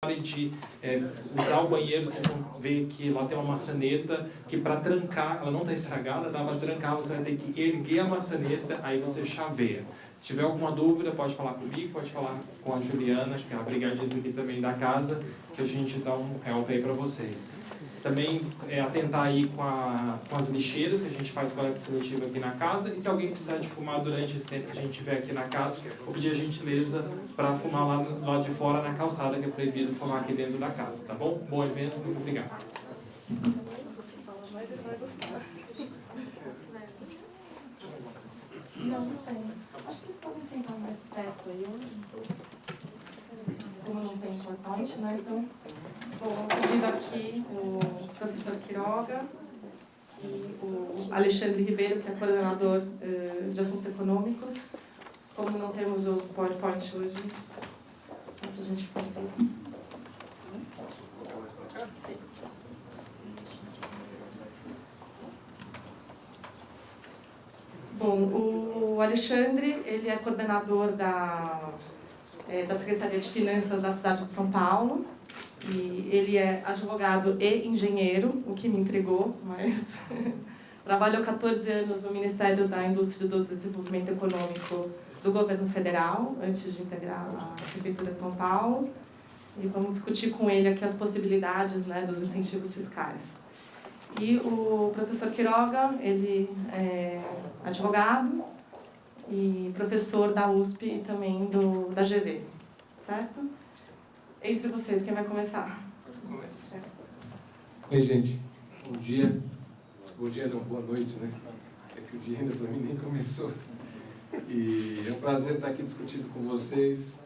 de usar o banheiro, vocês vão ver que lá tem uma maçaneta que para trancar, ela não está estragada, tá? Para trancar você vai ter que erguer a maçaneta, aí você chaveia. Se tiver alguma dúvida, pode falar comigo, pode falar com a Juliana, que é a brigadista aqui também da casa, que a gente dá um help aí para vocês. Também atentar aí com as lixeiras, que a gente faz coleta seletiva aqui na casa, e se alguém precisar de fumar durante esse tempo que a gente estiver aqui na casa, vou pedir a gentileza para fumar lá de fora na calçada, que é proibido fumar aqui dentro da casa, tá bom? Bom evento, muito obrigado. Não tem. Acho que eles podem sentar mais perto aí hoje. Como não tem PowerPoint, né? Então, vou convido aqui o professor Quiroga e o Alexandre Ribeiro, que é coordenador de assuntos econômicos. Como não temos o PowerPoint hoje, é para a gente fazer. Sim. Bom, o Alexandre, ele é coordenador da Secretaria de Finanças da cidade de São Paulo, e ele é advogado e engenheiro, o que me intrigou, mas trabalhou 14 anos no Ministério da Indústria e do Desenvolvimento Econômico do Governo Federal, antes de integrar a Prefeitura de São Paulo, e vamos discutir com ele aqui as possibilidades, né, dos incentivos fiscais. E o professor Quiroga, ele é advogado e professor da USP e também da GV, certo? Entre vocês, quem vai começar? Oi, gente. Bom dia. Bom dia não, boa noite, né? É que o dia ainda para mim nem começou. E é um prazer estar aqui discutindo com vocês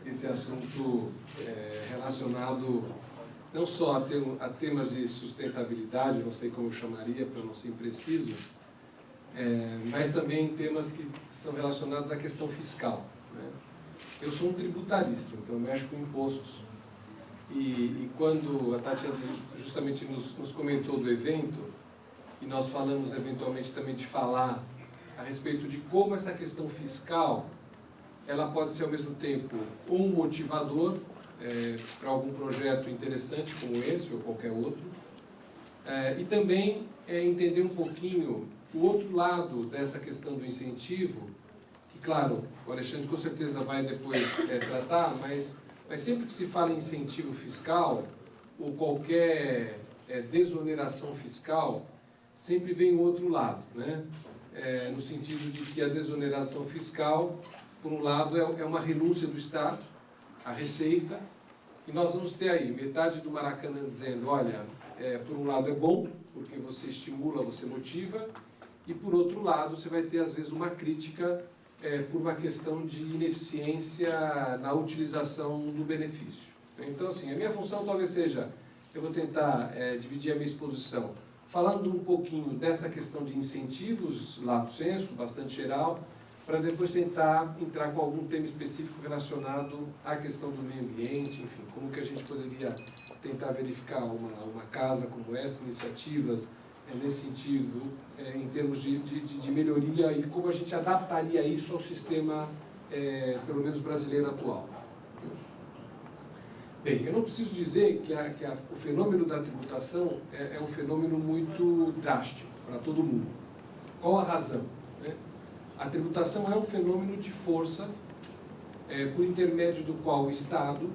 esse assunto relacionado não só a temas de sustentabilidade, não sei como eu chamaria para não ser impreciso, mas também temas que são relacionados à questão fiscal, né? Eu sou um tributarista, então eu mexo com impostos. E quando a Tatiana justamente nos comentou do evento, e nós falamos eventualmente também de falar a respeito de como essa questão fiscal ela pode ser ao mesmo tempo um motivador para algum projeto interessante como esse ou qualquer outro, e também entender um pouquinho o outro lado dessa questão do incentivo, que claro, o Alexandre com certeza vai depois tratar, mas sempre que se fala em incentivo fiscal ou qualquer desoneração fiscal, sempre vem o outro lado, né? No sentido de que a desoneração fiscal, por um lado, é uma renúncia do Estado à receita, e nós vamos ter aí metade do Maracanã dizendo, olha, por um lado é bom, porque você estimula, você motiva, e por outro lado você vai ter às vezes uma crítica por uma questão de ineficiência na utilização do benefício. Então, assim, a minha função talvez seja, eu vou tentar dividir a minha exposição falando um pouquinho dessa questão de incentivos, lato sensu, bastante geral, para depois tentar entrar com algum tema específico relacionado à questão do meio ambiente, enfim, como que a gente poderia tentar verificar uma casa como essa, iniciativas nesse sentido, em termos de melhoria e como a gente adaptaria isso ao sistema, pelo menos brasileiro atual. Bem, eu não preciso dizer que o fenômeno da tributação é um fenômeno muito drástico para todo mundo. Qual a razão? A tributação é um fenômeno de força, por intermédio do qual o Estado,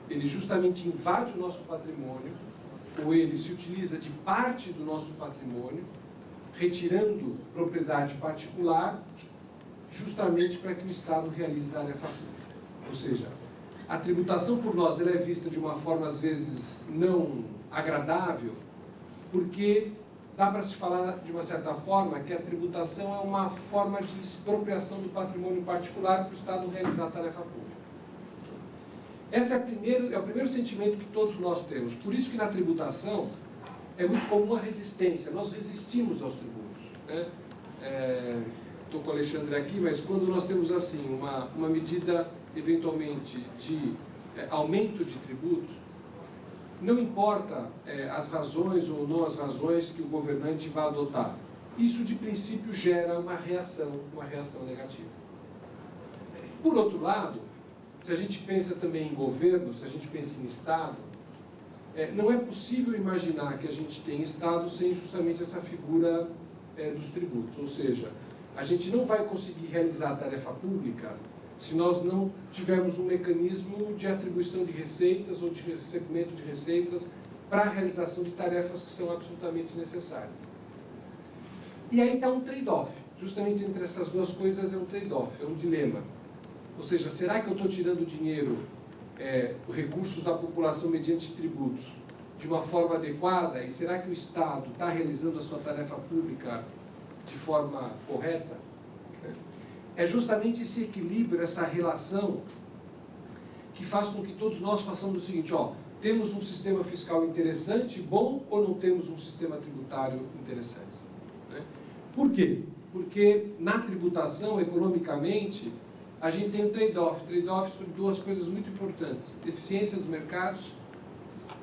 ele justamente invade o nosso patrimônio, ou ele se utiliza de parte do nosso patrimônio, retirando propriedade particular, justamente para que o Estado realize tarefa pública. Ou seja, a tributação por nós ela é vista de uma forma, às vezes, não agradável, porque dá para se falar, de uma certa forma, que a tributação é uma forma de expropriação do patrimônio particular para o Estado realizar a tarefa pública. Esse é o primeiro sentimento que todos nós temos. Por isso que na tributação é muito comum a resistência. Nós resistimos aos tributos, né? Estou com o Alexandre aqui, mas quando nós temos assim uma medida, eventualmente, de aumento de tributos, não importa as razões ou não as razões que o governante vai adotar. Isso, de princípio, gera uma reação negativa. Por outro lado, se a gente pensa também em governo, se a gente pensa em Estado, não é possível imaginar que a gente tem Estado sem justamente essa figura dos tributos. Ou seja, a gente não vai conseguir realizar a tarefa pública se nós não tivermos um mecanismo de atribuição de receitas ou de recebimento de receitas para a realização de tarefas que são absolutamente necessárias. E aí está um trade-off. Justamente entre essas duas coisas é um trade-off, é um dilema. Ou seja, será que eu estou tirando dinheiro, recursos da população mediante tributos, de uma forma adequada? E será que o Estado está realizando a sua tarefa pública de forma correta? É justamente esse equilíbrio, essa relação, que faz com que todos nós façamos o seguinte, temos um sistema fiscal interessante, bom, ou não temos um sistema tributário interessante? Por quê? Porque na tributação, economicamente, a gente tem um trade-off sobre duas coisas muito importantes: eficiência dos mercados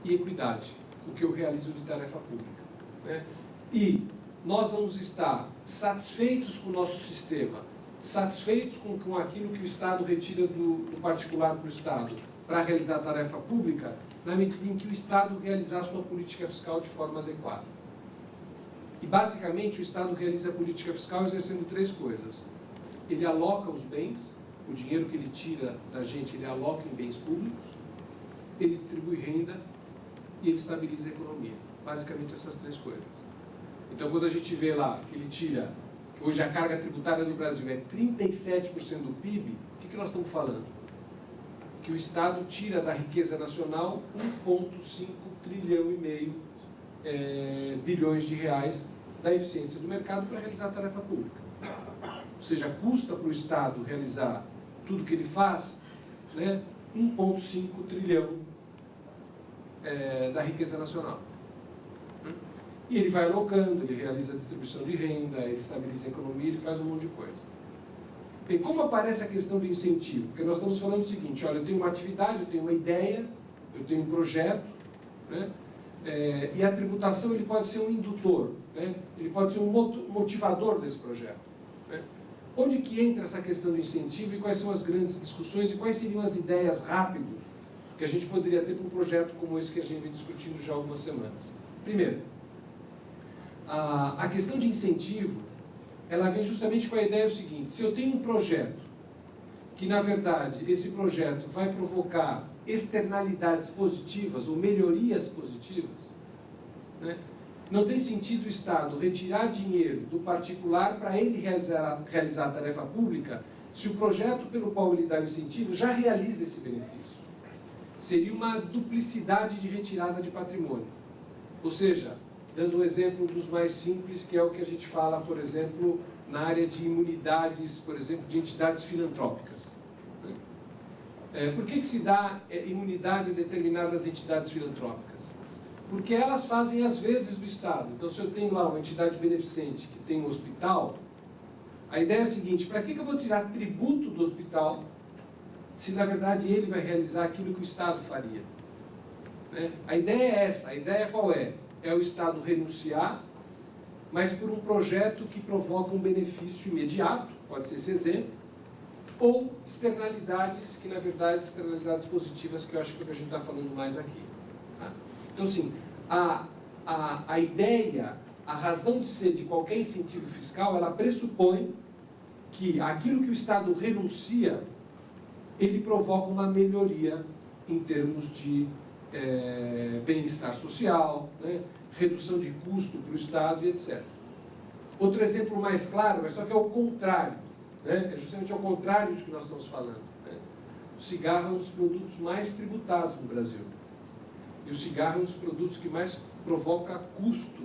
e equidade, o que eu realizo de tarefa pública. E nós vamos estar satisfeitos com o nosso sistema, satisfeitos com aquilo que o Estado retira do particular para o Estado para realizar a tarefa pública, na medida em que o Estado realizar a sua política fiscal de forma adequada. E, basicamente, o Estado realiza a política fiscal exercendo três coisas. Ele aloca os bens, o dinheiro que ele tira da gente, ele aloca em bens públicos, ele distribui renda e ele estabiliza a economia. Basicamente, essas três coisas. Então, quando a gente vê lá que ele tira, que hoje a carga tributária no Brasil é 37% do PIB, o que nós estamos falando? Que o Estado tira da riqueza nacional 1,5 trilhão e meio bilhões de reais da eficiência do mercado para realizar a tarefa pública. Ou seja, custa para o Estado realizar tudo que ele faz, 1,5 trilhão da riqueza nacional. E ele vai alocando, ele realiza a distribuição de renda, ele estabiliza a economia, ele faz um monte de coisa. Bem, como aparece a questão do incentivo? Porque nós estamos falando o seguinte, olha, eu tenho uma atividade, eu tenho uma ideia, eu tenho um projeto, e a tributação ele pode ser um indutor, ele pode ser um motivador desse projeto. Onde que entra essa questão do incentivo e quais são as grandes discussões e quais seriam as ideias rápidas que a gente poderia ter para um projeto como esse que a gente vem discutindo já há algumas semanas? Primeiro, a questão de incentivo, ela vem justamente com a ideia seguinte: se eu tenho um projeto que, na verdade, esse projeto vai provocar externalidades positivas ou melhorias positivas, não tem sentido o Estado retirar dinheiro do particular para ele realizar a tarefa pública, se o projeto pelo qual ele dá o incentivo já realiza esse benefício. Seria uma duplicidade de retirada de patrimônio. Ou seja, dando um exemplo dos mais simples, que é o que a gente fala, por exemplo, na área de imunidades, por exemplo, de entidades filantrópicas. Por que se dá imunidade a determinadas entidades filantrópicas? Porque elas fazem as vezes do Estado. Então, se eu tenho lá uma entidade beneficente que tem um hospital, a ideia é a seguinte: para que eu vou tirar tributo do hospital se, na verdade, ele vai realizar aquilo que o Estado faria? A ideia é essa. A ideia qual é? É o Estado renunciar, mas por um projeto que provoca um benefício imediato, pode ser esse exemplo, ou externalidades, que na verdade externalidades positivas, que eu acho que é o que a gente está falando mais aqui. Tá? Então, assim, a ideia, a razão de ser de qualquer incentivo fiscal, ela pressupõe que aquilo que o Estado renuncia, ele provoca uma melhoria em termos de bem-estar social, redução de custo para o Estado e etc. Outro exemplo mais claro, mas só que é o contrário, é justamente ao contrário do que nós estamos falando. O cigarro é um dos produtos mais tributados no Brasil. E o cigarro é um dos produtos que mais provoca custo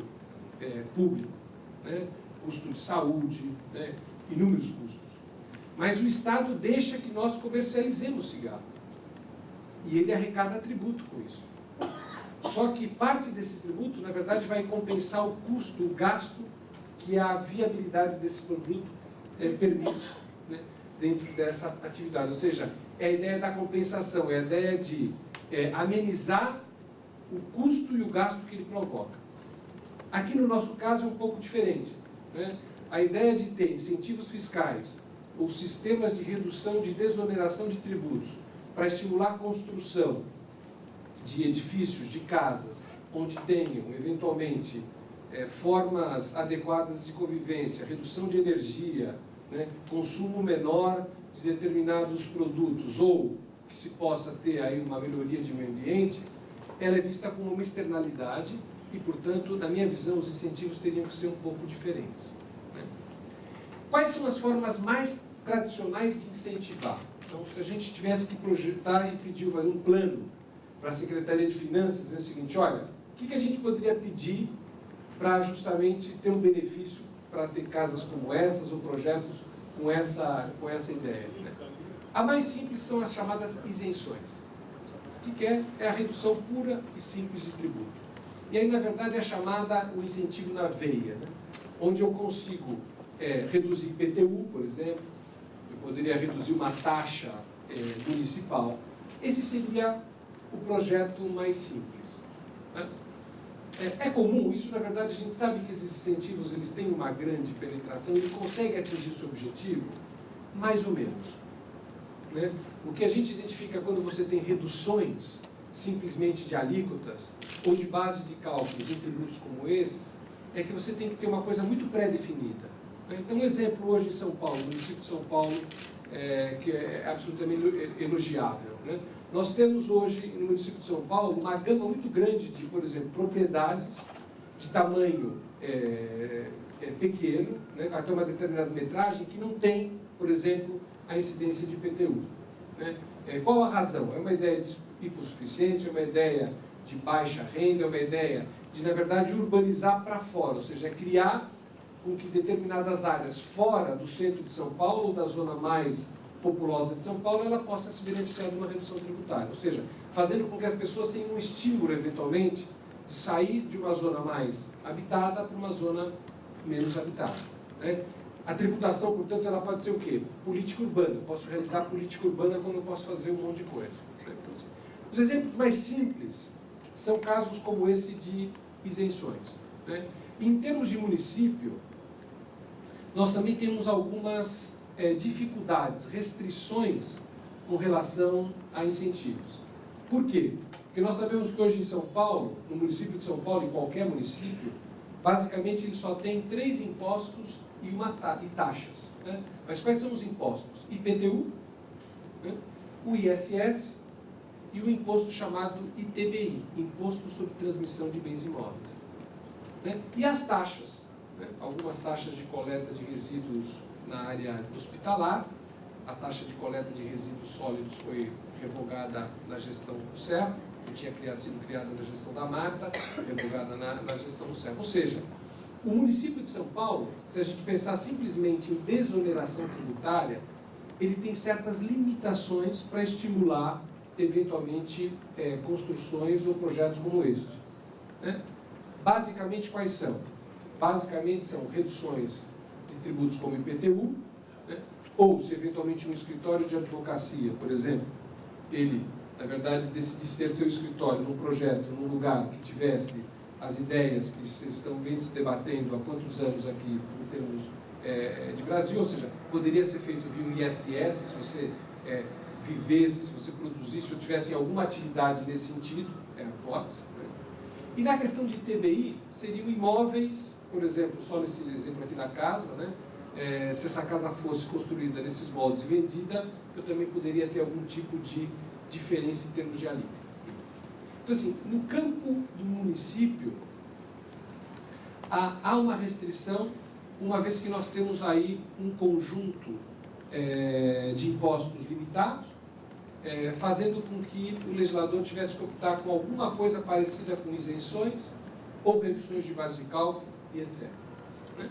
público, custo de saúde, inúmeros custos. Mas o Estado deixa que nós comercializemos cigarro. E ele arrecada tributo com isso. Só que parte desse tributo, na verdade, vai compensar o custo, o gasto que a viabilidade desse produto permite, dentro dessa atividade. Ou seja, é a ideia da compensação, é a ideia de amenizar o custo e o gasto que ele provoca. Aqui no nosso caso é um pouco diferente. A ideia de ter incentivos fiscais ou sistemas de redução de desoneração de tributos para estimular a construção de edifícios, de casas, onde tenham, eventualmente, formas adequadas de convivência, redução de energia, né, consumo menor de determinados produtos, ou que se possa ter aí uma melhoria de meio ambiente, ela é vista como uma externalidade e, portanto, na minha visão, os incentivos teriam que ser um pouco diferentes. Né? Quais são as formas mais tradicionais de incentivar? Então, se a gente tivesse que projetar e pedir um plano para a Secretaria de Finanças, é o seguinte, olha, o que a gente poderia pedir para justamente ter um benefício para ter casas como essas ou projetos com essa ideia? Né? A mais simples são as chamadas isenções. O que é? É a redução pura e simples de tributo. E aí, na verdade, é chamada o incentivo na veia, né? Onde eu consigo reduzir IPTU, por exemplo, eu poderia reduzir uma taxa municipal. Esse seria o projeto mais simples. Né? É comum, isso na verdade a gente sabe que esses incentivos eles têm uma grande penetração, ele consegue atingir o seu objetivo, mais ou menos. Né? O que a gente identifica quando você tem reduções simplesmente de alíquotas ou de base de cálculos em tributos como esses, é que você tem que ter uma coisa muito pré-definida. Então, um exemplo hoje em São Paulo, no município de São Paulo, que é absolutamente elogiável. Né? Nós temos hoje no município de São Paulo uma gama muito grande de, por exemplo, propriedades de tamanho pequeno, né? Até uma determinada metragem, que não tem, por exemplo, a incidência de IPTU. Né? Qual a razão? É uma ideia de hipossuficiência, é uma ideia de baixa renda, é uma ideia de, na verdade, urbanizar para fora, ou seja, criar com que determinadas áreas fora do centro de São Paulo ou da zona mais populosa de São Paulo, ela possa se beneficiar de uma redução tributária. Ou seja, fazendo com que as pessoas tenham um estímulo, eventualmente, de sair de uma zona mais habitada para uma zona menos habitada. Né? A tributação, portanto, ela pode ser o quê? Política urbana. Eu posso realizar política urbana como eu posso fazer um monte de coisa. Então, assim, os exemplos mais simples são casos como esse de isenções. Né? Em termos de município, nós também temos algumas dificuldades, restrições com relação a incentivos. Por quê? Porque nós sabemos que hoje em São Paulo, no município de São Paulo, em qualquer município, basicamente ele só tem 3 impostos e taxas. Né? Mas quais são os impostos? IPTU, né? O ISS e o imposto chamado ITBI, Imposto sobre Transmissão de Bens Imóveis. Né? E as taxas, né? Algumas taxas de coleta de resíduos na área hospitalar, a taxa de coleta de resíduos sólidos foi revogada na gestão do Serra, que tinha sido criada na gestão da Marta, revogada na gestão do Serra. Ou seja, o município de São Paulo, se a gente pensar simplesmente em desoneração tributária, ele tem certas limitações para estimular, eventualmente, construções ou projetos como este. Né? Basicamente, quais são? Basicamente, são reduções de tributos como IPTU, né? Ou, se eventualmente um escritório de advocacia, por exemplo, ele, na verdade, decidisse ter seu escritório num projeto, num lugar que tivesse as ideias que estão bem se debatendo há quantos anos aqui, em termos de Brasil, ou seja, poderia ser feito via ISS, se você vivesse, se você produzisse ou tivesse alguma atividade nesse sentido, pode. Né? E na questão de TBI, seriam imóveis, por exemplo, só nesse exemplo aqui da casa, né? Se essa casa fosse construída nesses moldes e vendida, eu também poderia ter algum tipo de diferença em termos de alíquota. Então, assim, no campo do município, há uma restrição, uma vez que nós temos aí um conjunto de impostos limitados, fazendo com que o legislador tivesse que optar com alguma coisa parecida com isenções ou reduções de base de cálculo e etc. Né?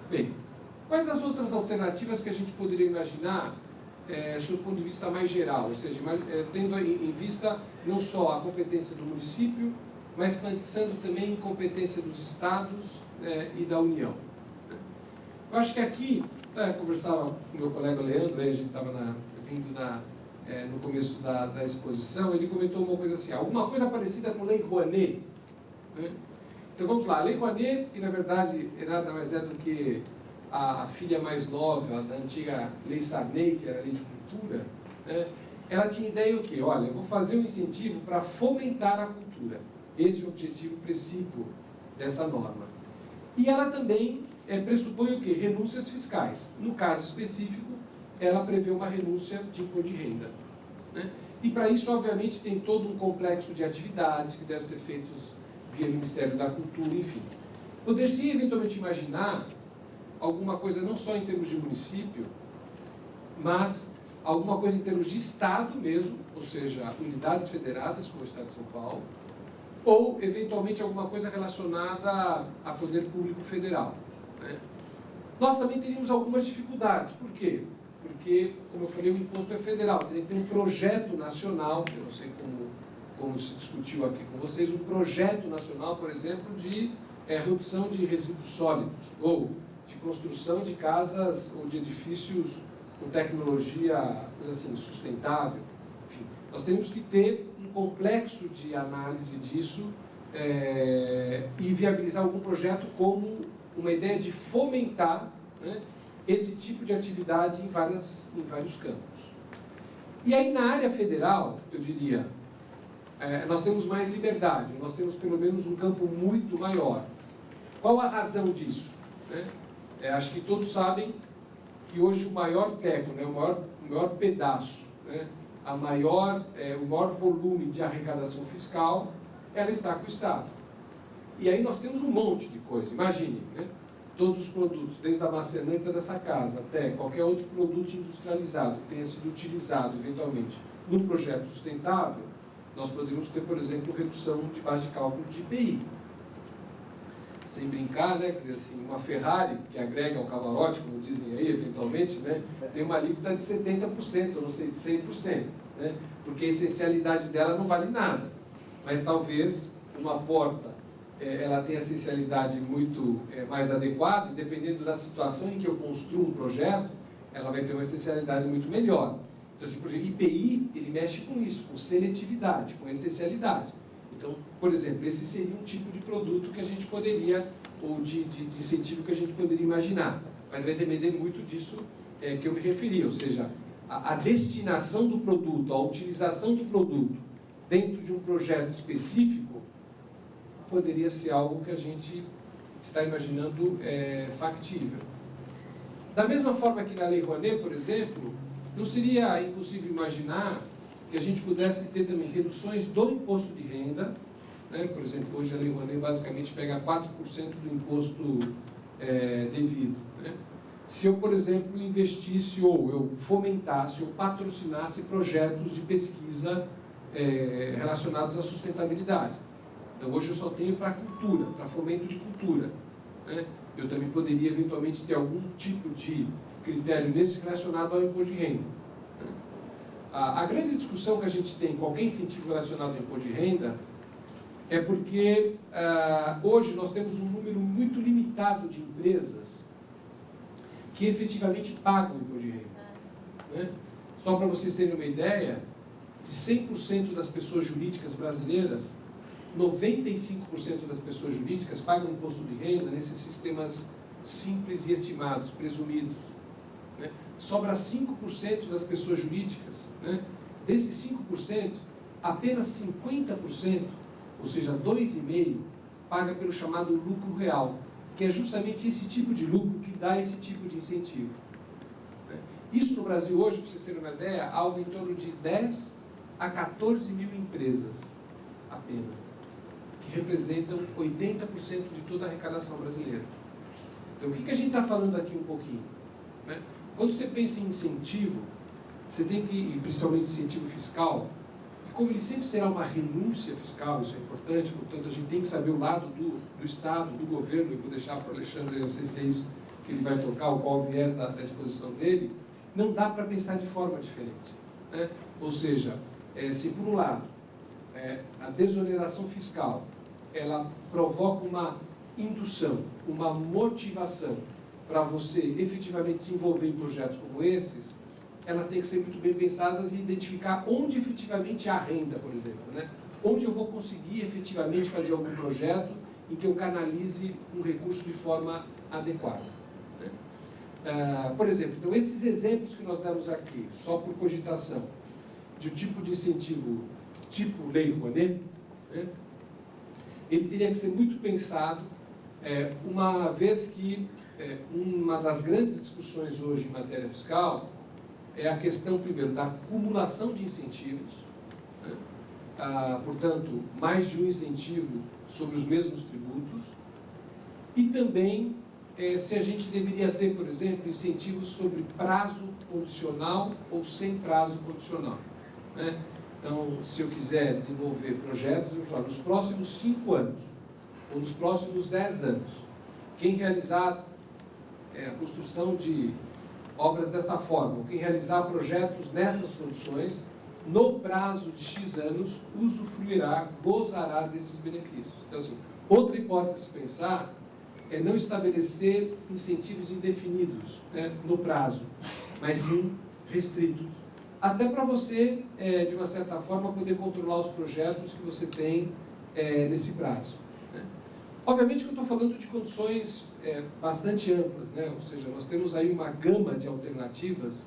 Bem, quais as outras alternativas que a gente poderia imaginar sob o ponto de vista mais geral, ou seja, tendo em vista não só a competência do município, mas pensando também em competência dos estados e da União. Eu acho que aqui, eu conversava com o meu colega Leandro, a gente estava vindo no começo da exposição, ele comentou uma coisa assim, alguma coisa parecida com Lei Rouanet. Né? Então vamos lá, a Lei Rouanet, que na verdade nada mais é do que a filha mais nova da antiga Lei Sarney, que era a Lei de Cultura, né? ela tinha ideia o quê? Olha, eu vou fazer um incentivo para fomentar a cultura. Esse é o objetivo princípio dessa norma. E ela também pressupõe o quê? Renúncias fiscais. No caso específico, ela prevê uma renúncia de imposto de renda, né? E para isso, obviamente, tem todo um complexo de atividades que devem ser feitos via Ministério da Cultura, enfim. Poder-se eventualmente imaginar alguma coisa não só em termos de município, mas alguma coisa em termos de Estado mesmo, ou seja, unidades federadas, como o Estado de São Paulo, ou, eventualmente, alguma coisa relacionada a poder público federal, né? Nós também teríamos algumas dificuldades. Por quê? Porque, como eu falei, o imposto é federal. Tem que ter um projeto nacional, eu não sei como se discutiu aqui com vocês, um projeto nacional, por exemplo, de redução de resíduos sólidos, ou de construção de casas ou de edifícios com tecnologia, assim, sustentável. Enfim, nós temos que ter um complexo de análise disso e viabilizar algum projeto como uma ideia de fomentar, né, esse tipo de atividade em vários campos. E aí, na área federal, eu diria, nós temos mais liberdade, nós temos pelo menos um campo muito maior. Qual a razão disso, né? Acho que todos sabem que hoje o maior teco, né, o maior pedaço, né, o maior volume de arrecadação fiscal, ela está com o Estado. E aí nós temos um monte de coisa. Imagine, né, todos os produtos, desde a maçaneta dessa casa até qualquer outro produto industrializado que tenha sido utilizado eventualmente no projeto sustentável, nós poderíamos ter, por exemplo, redução de base de cálculo de IPI. Sem brincar, né, quer dizer assim, uma Ferrari que agrega ao camarote, como dizem aí, eventualmente, né, tem uma alíquota de 70%, ou não sei, de 100%, né, porque a essencialidade dela não vale nada. Mas talvez uma porta ela tem a essencialidade muito mais adequada, e dependendo da situação em que eu construo um projeto, ela vai ter uma essencialidade muito melhor. Então, assim, por exemplo, IPI, ele mexe com isso, com seletividade, com essencialidade. Então, por exemplo, esse seria um tipo de produto que a gente poderia, ou de incentivo que a gente poderia imaginar. Mas vai depender muito disso que eu me referi, ou seja, a destinação do produto, a utilização do produto dentro de um projeto específico, poderia ser algo que a gente está imaginando factível. Da mesma forma que na Lei Rouanet, por exemplo, não seria impossível imaginar que a gente pudesse ter também reduções do imposto de renda, né? Por exemplo, hoje a Lei Rouanet basicamente pega 4% do imposto devido, né? Se eu, por exemplo, investisse ou eu fomentasse ou patrocinasse projetos de pesquisa relacionados à sustentabilidade. Então, hoje eu só tenho para cultura, para fomento de cultura, né? Eu também poderia, eventualmente, ter algum tipo de critério nesse relacionado ao imposto de renda. A grande discussão que a gente tem, qualquer incentivo relacionado ao imposto de renda, é porque hoje nós temos um número muito limitado de empresas que efetivamente pagam imposto de renda, né? Só para vocês terem uma ideia, de 100% das pessoas jurídicas brasileiras, 95% das pessoas jurídicas pagam imposto de renda nesses sistemas simples e estimados, presumidos, né? Sobra 5% das pessoas jurídicas, né? Desses 5%, apenas 50%, ou seja, 2,5%, paga pelo chamado lucro real, que é justamente esse tipo de lucro que dá esse tipo de incentivo, né? Isso no Brasil hoje, para vocês terem uma ideia, algo em torno de 10 a 14 mil empresas apenas, que representam 80% de toda a arrecadação brasileira. Então, o que a gente está falando aqui um pouquinho, né? Quando você pensa em incentivo, você tem que, principalmente incentivo fiscal, e como ele sempre será uma renúncia fiscal, isso é importante, portanto, a gente tem que saber o lado do Estado, do governo, e vou deixar para o Alexandre, eu não sei se é isso que ele vai tocar, ou qual o viés da exposição dele, não dá para pensar de forma diferente, né? Ou seja, se por um lado, a desoneração fiscal, ela provoca uma indução, uma motivação para você efetivamente se envolver em projetos como esses, elas têm que ser muito bem pensadas e identificar onde efetivamente há renda, por exemplo, né? Onde eu vou conseguir efetivamente fazer algum projeto em que eu canalize um recurso de forma adequada, né? Por exemplo, então esses exemplos que nós damos aqui, só por cogitação, de um tipo de incentivo tipo Lei Rouanet, né, ele teria que ser muito pensado, uma vez que uma das grandes discussões hoje em matéria fiscal é a questão, primeiro, da acumulação de incentivos, né? Portanto, mais de um incentivo sobre os mesmos tributos, e também se a gente deveria ter, por exemplo, incentivos sobre prazo condicional ou sem prazo condicional, né? Então, se eu quiser desenvolver projetos, eu falo, nos próximos 5 anos, ou nos próximos 10 anos, quem realizar a construção de obras dessa forma, ou quem realizar projetos nessas condições, no prazo de X anos, usufruirá, gozará desses benefícios. Então, assim, outra hipótese a se pensar é não estabelecer incentivos indefinidos, né, no prazo, mas sim restritos. Até para você, de uma certa forma, poder controlar os projetos que você tem nesse prazo, né? Obviamente que eu estou falando de condições bastante amplas, né? Ou seja, nós temos aí uma gama de alternativas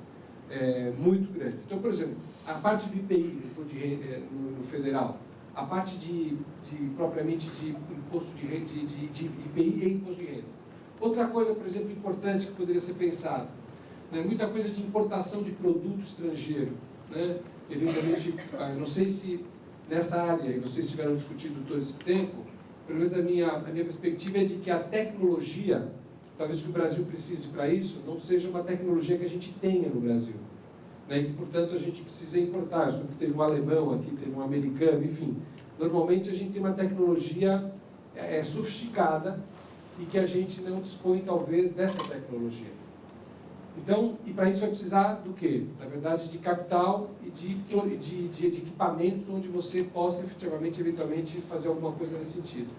muito grande. Então, por exemplo, a parte do IPI no federal, a parte propriamente de imposto de renda, de IPI e imposto de renda. Outra coisa, por exemplo, importante que poderia ser pensada, né, muita coisa de importação de produto estrangeiro, né? Eventualmente, não sei se nessa área, e vocês tiveram discutido todo esse tempo, pelo menos a minha perspectiva é de que a tecnologia, talvez que o Brasil precise para isso, não seja uma tecnologia que a gente tenha no Brasil, né, e que, portanto, a gente precisa importar. Isso teve um alemão aqui, teve um americano, enfim. Normalmente a gente tem uma tecnologia sofisticada e que a gente não dispõe, talvez, dessa tecnologia. Então, e para isso vai precisar do quê? Na verdade, de capital e de equipamentos onde você possa, efetivamente, eventualmente, fazer alguma coisa nesse sentido.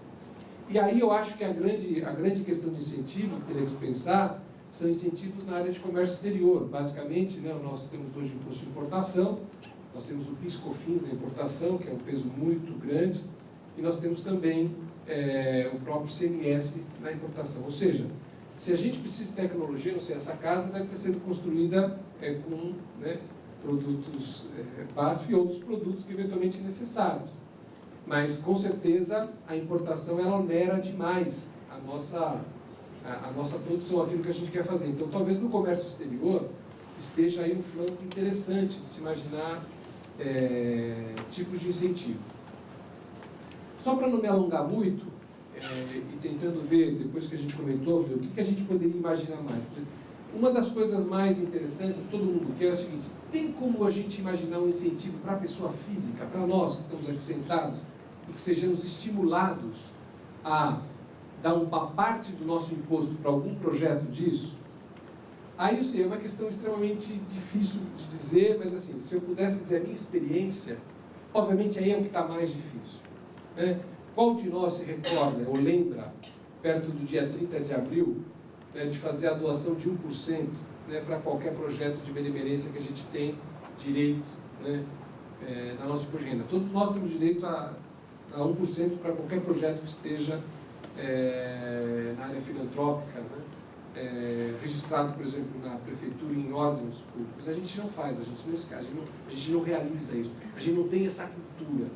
E aí eu acho que a grande questão de incentivo que teria que se pensar são incentivos na área de comércio exterior. Basicamente, né, nós temos hoje o imposto de importação, nós temos o PIS/COFINS da importação, que é um peso muito grande, e nós temos também o próprio CMS na importação. Ou seja, se a gente precisa de tecnologia, não sei, essa casa deve ter sido construída com, né, produtos BASF e outros produtos que eventualmente são necessários. Mas, com certeza, a importação ela onera demais a nossa produção, aquilo que a gente quer fazer. Então, talvez no comércio exterior esteja aí um flanco interessante de se imaginar tipos de incentivo. Só para não me alongar muito, e tentando ver, depois que a gente comentou, o que a gente poderia imaginar mais. Uma das coisas mais interessantes que todo mundo quer é o seguinte: tem como a gente imaginar um incentivo para a pessoa física, para nós que estamos aqui sentados, e que sejamos estimulados a dar uma parte do nosso imposto para algum projeto disso? Aí eu sei, é uma questão extremamente difícil de dizer, mas assim, se eu pudesse dizer a minha experiência, obviamente aí é o que está mais difícil, né? Qual de nós se recorda ou lembra, perto do dia 30 de abril, né, de fazer a doação de 1%, né, para qualquer projeto de benemerência que a gente tem direito, né, na nossa imposto de renda? Todos nós temos direito a 1% para qualquer projeto que esteja na área filantrópica, né, registrado, por exemplo, na prefeitura em órgãos públicos. A gente não faz, a gente não realiza isso, a gente não tem essa cultura.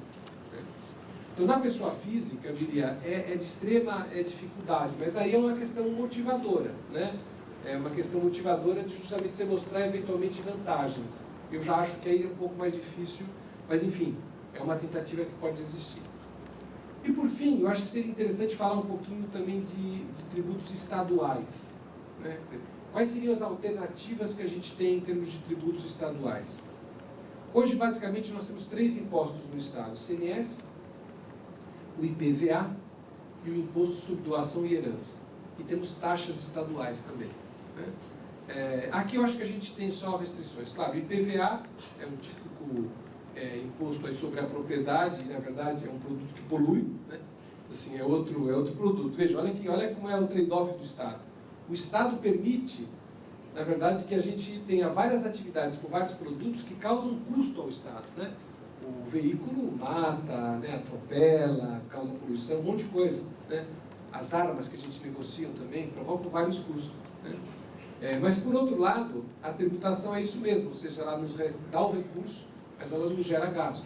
Então, na pessoa física, eu diria, de extrema dificuldade, mas aí é uma questão motivadora, né? É uma questão motivadora de justamente você mostrar, eventualmente, vantagens. Eu já acho que aí é um pouco mais difícil, mas, enfim, é uma tentativa que pode existir. E, por fim, eu acho que seria interessante falar um pouquinho também de tributos estaduais, né? Quer dizer, quais seriam as alternativas que a gente tem em termos de tributos estaduais? Hoje, basicamente, nós temos 3 impostos no Estado: o CMS, o IPVA e o Imposto sobre Doação e Herança. E temos taxas estaduais também, né? Aqui eu acho que a gente tem só restrições. Claro, o IPVA é um típico imposto aí sobre a propriedade, e na verdade é um produto que polui, né? Assim, é outro produto. Veja, olha como é o trade-off do Estado. O Estado permite, na verdade, que a gente tenha várias atividades com vários produtos que causam custo ao Estado, né? O veículo mata, né, atropela, causa poluição, um monte de coisa, né? As armas que a gente negocia também provocam vários custos, né? Mas, por outro lado, a tributação é isso mesmo, ou seja, ela nos dá o recurso mas ela nos gera gasto.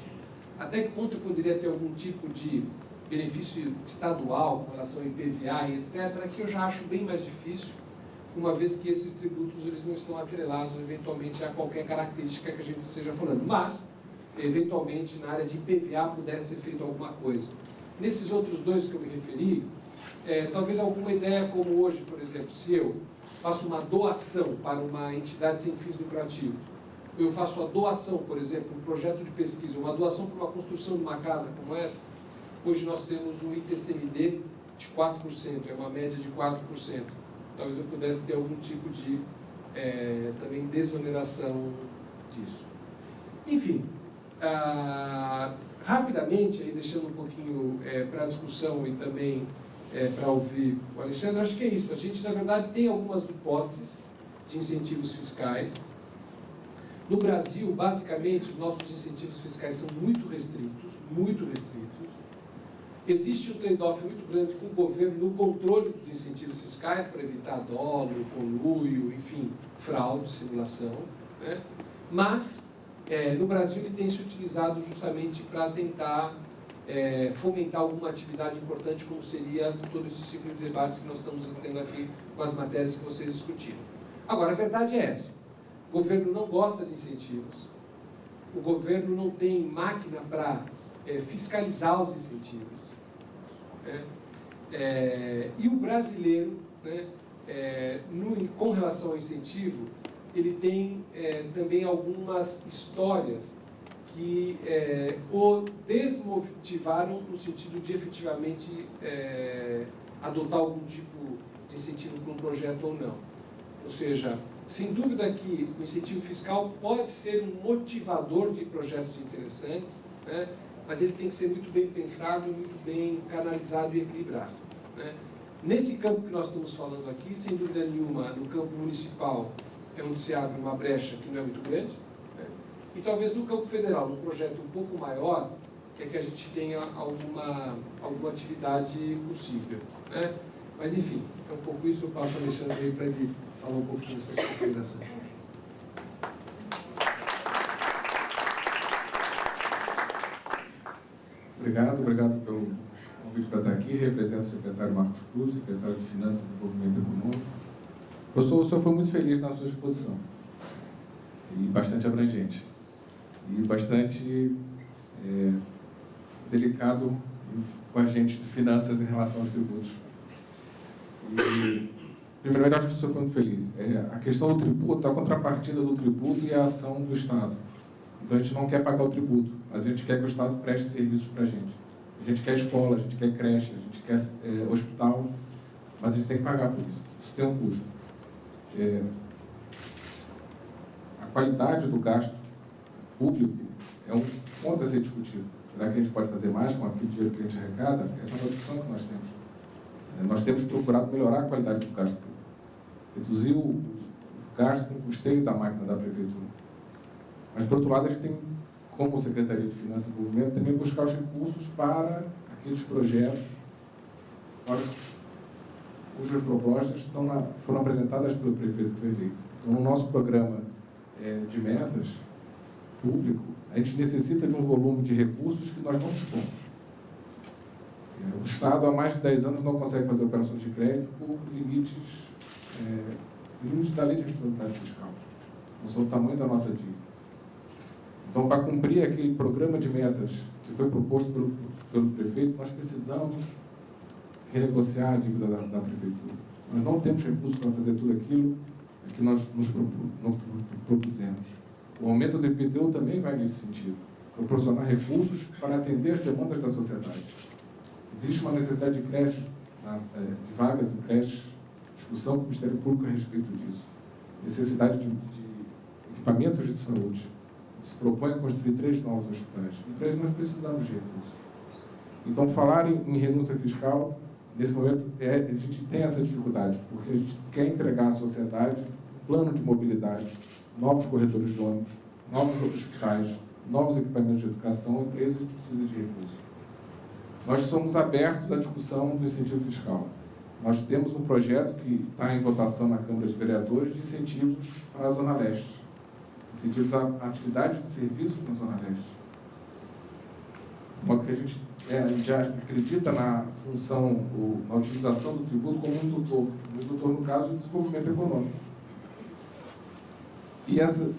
Até que ponto eu poderia ter algum tipo de benefício estadual com relação ao IPVA e etc., que eu já acho bem mais difícil, uma vez que esses tributos eles não estão atrelados, eventualmente, a qualquer característica que a gente esteja falando. Mas, eventualmente, na área de IPVA pudesse ser feito alguma coisa. Nesses outros dois que eu me referi, talvez alguma ideia como hoje, por exemplo, se eu faço uma doação para uma entidade sem fins lucrativos, eu faço a doação, por exemplo, um projeto de pesquisa, uma doação para uma construção de uma casa como essa, hoje nós temos um ITCMD de 4%, é uma média de 4%. Talvez eu pudesse ter algum tipo de também desoneração disso. Enfim, rapidamente, aí deixando um pouquinho para a discussão e também para ouvir o Alexandre, acho que é isso. A gente, na verdade, tem algumas hipóteses de incentivos fiscais. No Brasil, basicamente, os nossos incentivos fiscais são muito restritos, muito restritos. Existe um trade-off muito grande com o governo no controle dos incentivos fiscais para evitar dolo, conluio, enfim, fraude, simulação, né? Mas, no Brasil, ele tem se utilizado justamente para tentar fomentar alguma atividade importante, como seria todo esse ciclo de debates que nós estamos tendo aqui com as matérias que vocês discutiram. Agora, a verdade é essa. O governo não gosta de incentivos. O governo não tem máquina para fiscalizar os incentivos. E o brasileiro, né, com relação ao incentivo, ele tem também algumas histórias que o desmotivaram no sentido de efetivamente adotar algum tipo de incentivo para um projeto ou não. Ou seja, sem dúvida que o incentivo fiscal pode ser um motivador de projetos interessantes, né? Mas ele tem que ser muito bem pensado, muito bem canalizado e equilibrado, né? Nesse campo que nós estamos falando aqui, sem dúvida nenhuma, no campo municipal, é onde se abre uma brecha que não é muito grande, né? E talvez no campo federal, num projeto um pouco maior, que é que a gente tenha alguma atividade possível, né? Mas, enfim, é um pouco isso. Eu passo a Alexandre aí para ele falar um pouquinho das suas considerações. Obrigado pelo convite para estar aqui. Represento o secretário Marcos Cruz, secretário de Finanças e Desenvolvimento Econômico. O senhor foi muito feliz na sua exposição, e bastante abrangente, e bastante delicado com a gente de finanças em relação aos tributos. E, primeiramente, acho que o senhor foi muito feliz. A questão do tributo, a contrapartida do tributo e a ação do Estado. Então, a gente não quer pagar o tributo, mas a gente quer que o Estado preste serviços para a gente. A gente quer escola, a gente quer creche, a gente quer hospital, mas a gente tem que pagar por isso. Isso tem um custo. A qualidade do gasto público é um ponto a ser discutido. Será que a gente pode fazer mais com aquele dinheiro que a gente arrecada? Essa é uma discussão que nós temos. Nós temos procurado melhorar a qualidade do gasto público, reduzir os gastos com o custeio da máquina da prefeitura. Mas, por outro lado, a gente tem, como Secretaria de Finanças e Desenvolvimento, também buscar os recursos para aqueles projetos cujas propostas foram apresentadas pelo prefeito que foi eleito. Então, no nosso programa de metas público, a gente necessita de um volume de recursos que nós não dispomos. O Estado, há mais de 10 anos, não consegue fazer operações de crédito por limites da lei de responsabilidade fiscal, não são o tamanho da nossa dívida. Então, para cumprir aquele programa de metas que foi proposto pelo prefeito, nós precisamos renegociar a dívida da prefeitura. Nós não temos recursos para fazer tudo aquilo que nós nos propusemos. O aumento do IPTU também vai nesse sentido, proporcionar recursos para atender as demandas da sociedade. Existe uma necessidade de creches, de vagas em creches, discussão com o Ministério Público a respeito disso. Necessidade de equipamentos de saúde. Se propõe a construir 3 novos hospitais. E para isso nós precisamos de recursos. Então, falar em renúncia fiscal, nesse momento, a gente tem essa dificuldade, porque a gente quer entregar à sociedade um plano de mobilidade, novos corredores de ônibus, novos hospitais, novos equipamentos de educação, e para isso a gente precisa de recursos. Nós somos abertos à discussão do incentivo fiscal. Nós temos um projeto que está em votação na Câmara de Vereadores de incentivos para a Zona Leste. incentivos à atividade de serviços na Zona Leste. De modo que a gente já acredita na função, ou na utilização do tributo como um indutor, no caso, de desenvolvimento econômico. E esse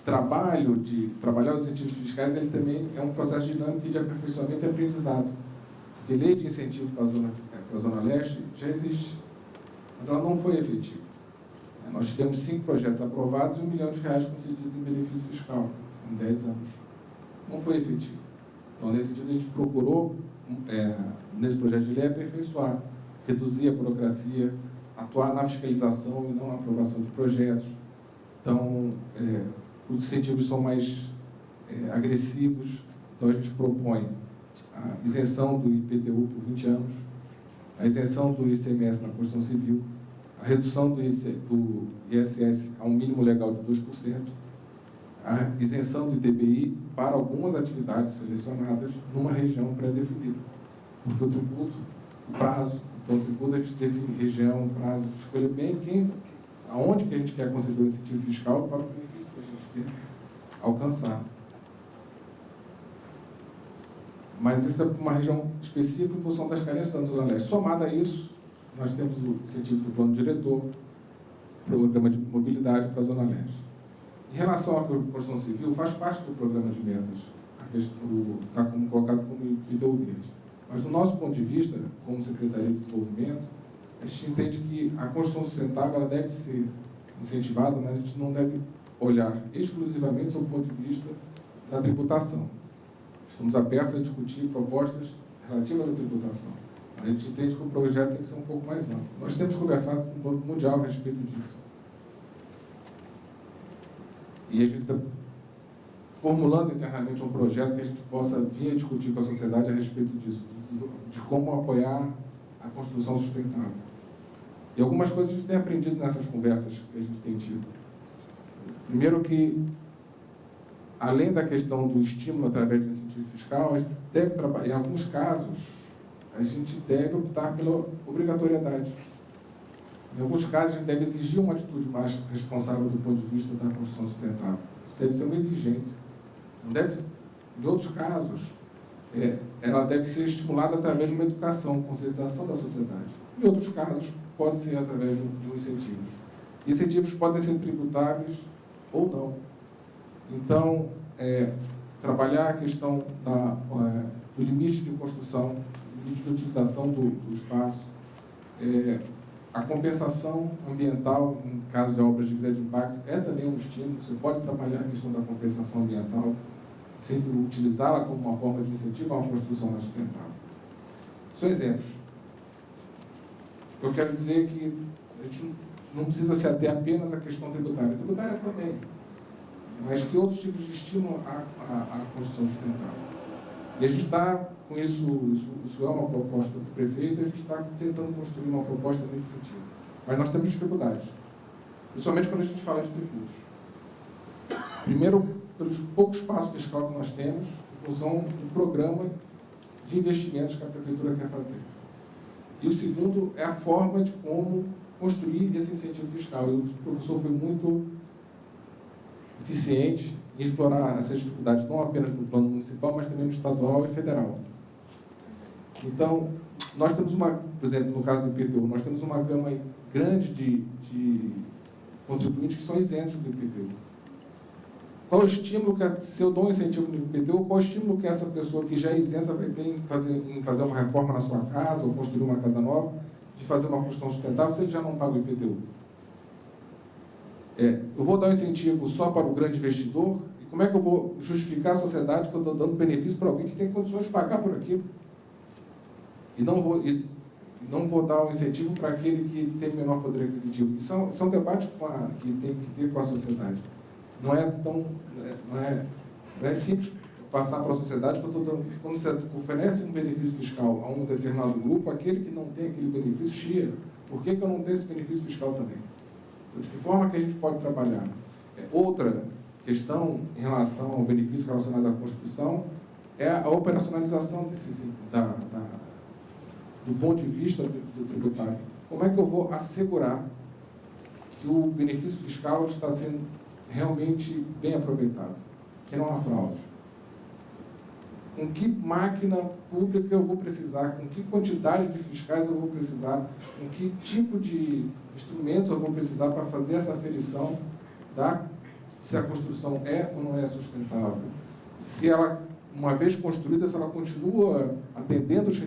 trabalho de trabalhar os incentivos fiscais, ele também é um processo dinâmico de aperfeiçoamento e aprendizado. Porque lei de incentivo para a Zona Leste já existe, mas ela não foi efetiva. Nós tivemos 5 projetos aprovados e R$1 milhão concedidos em benefício fiscal em 10 anos. Não foi efetivo. Então, nesse sentido, a gente procurou, nesse projeto de lei, aperfeiçoar, reduzir a burocracia, atuar na fiscalização e não na aprovação de projetos. Então, os incentivos são mais agressivos. Então, a gente propõe a isenção do IPTU por 20 anos, a isenção do ICMS na construção civil, a redução do ISS a um mínimo legal de 2%, a isenção do ITBI para algumas atividades selecionadas numa região pré-definida. Porque o tributo, o prazo, então o tributo a gente define região, prazo, escolher bem aonde que a gente quer conceder o incentivo fiscal para o benefício que a gente quer alcançar. Mas isso é uma região específica em função das carências da Zona Leste. Somado a isso, nós temos o incentivo do plano diretor, programa de mobilidade para a Zona Leste. Em relação à construção civil, faz parte do programa de metas, está colocado como IPTU verde. Mas, do nosso ponto de vista, como Secretaria de Desenvolvimento, a gente entende que a construção sustentável ela deve ser incentivada, mas a gente não deve olhar exclusivamente sob o ponto de vista da tributação. Estamos abertos a discutir propostas relativas à tributação. A gente entende que o projeto tem que ser um pouco mais amplo. Nós temos conversado com o Banco Mundial a respeito disso. E a gente está formulando internamente um projeto que a gente possa vir a discutir com a sociedade a respeito disso, de como apoiar a construção sustentável. E algumas coisas a gente tem aprendido nessas conversas que a gente tem tido. Primeiro que, além da questão do estímulo através do incentivo fiscal, a gente deve trabalhar, em alguns casos, a gente deve optar pela obrigatoriedade. Em alguns casos, a gente deve exigir uma atitude mais responsável do ponto de vista da construção sustentável. Isso deve ser uma exigência. Não deve, em outros casos, ela deve ser estimulada através de uma educação, conscientização da sociedade. Em outros casos, pode ser através de um incentivo. Incentivos podem ser tributáveis ou não. Então, trabalhar a questão do limite de construção, limite de utilização do espaço, a compensação ambiental, em caso de obras de grande impacto, é também um estímulo. Você pode trabalhar a questão da compensação ambiental, sempre utilizá-la como uma forma de incentivo a uma construção mais sustentável. São exemplos. Eu quero dizer que a gente não precisa se ater apenas à questão tributária. A tributária também, mas que outros tipos de estímulo à construção sustentável. E a gente está, com isso é uma proposta do prefeito, a gente está tentando construir uma proposta nesse sentido. Mas nós temos dificuldades, principalmente quando a gente fala de tributos. Primeiro, pelos poucos espaço fiscal que nós temos, em função do programa de investimentos que a prefeitura quer fazer. E o segundo é a forma de como construir esse incentivo fiscal. E o professor foi muito eficiente em explorar essas dificuldades, não apenas no plano municipal, mas também no estadual e federal. Então, nós temos por exemplo, no caso do IPTU, nós temos uma gama grande de contribuintes que são isentos do IPTU. Qual o estímulo se eu dou um incentivo no IPTU, qual o estímulo que essa pessoa que já é isenta vai ter em fazer uma reforma na sua casa, ou construir uma casa nova, de fazer uma construção sustentável, se ele já não paga o IPTU? Eu vou dar um incentivo só para o grande investidor, e como é que eu vou justificar a sociedade que eu estou dando benefício para alguém que tem condições de pagar por aquilo? E não vou dar um incentivo para aquele que tem menor poder aquisitivo. Isso é um debate que tem que ter com a sociedade. Não é simples passar para a sociedade que eu estou dando. Quando você oferece um benefício fiscal a um determinado grupo, aquele que não tem aquele benefício chia. Por que eu não tenho esse benefício fiscal também? Então, de que forma que a gente pode trabalhar? Outra questão em relação ao benefício relacionado à construção é a operacionalização do ponto de vista do tributário. Como é que eu vou assegurar que o benefício fiscal está sendo realmente bem aproveitado, que não há fraude. Com que máquina pública eu vou precisar, com que quantidade de fiscais eu vou precisar, com que tipo de instrumentos eu vou precisar para fazer essa aferição se a construção é ou não é sustentável. Se ela, uma vez construída, se ela continua atendendo os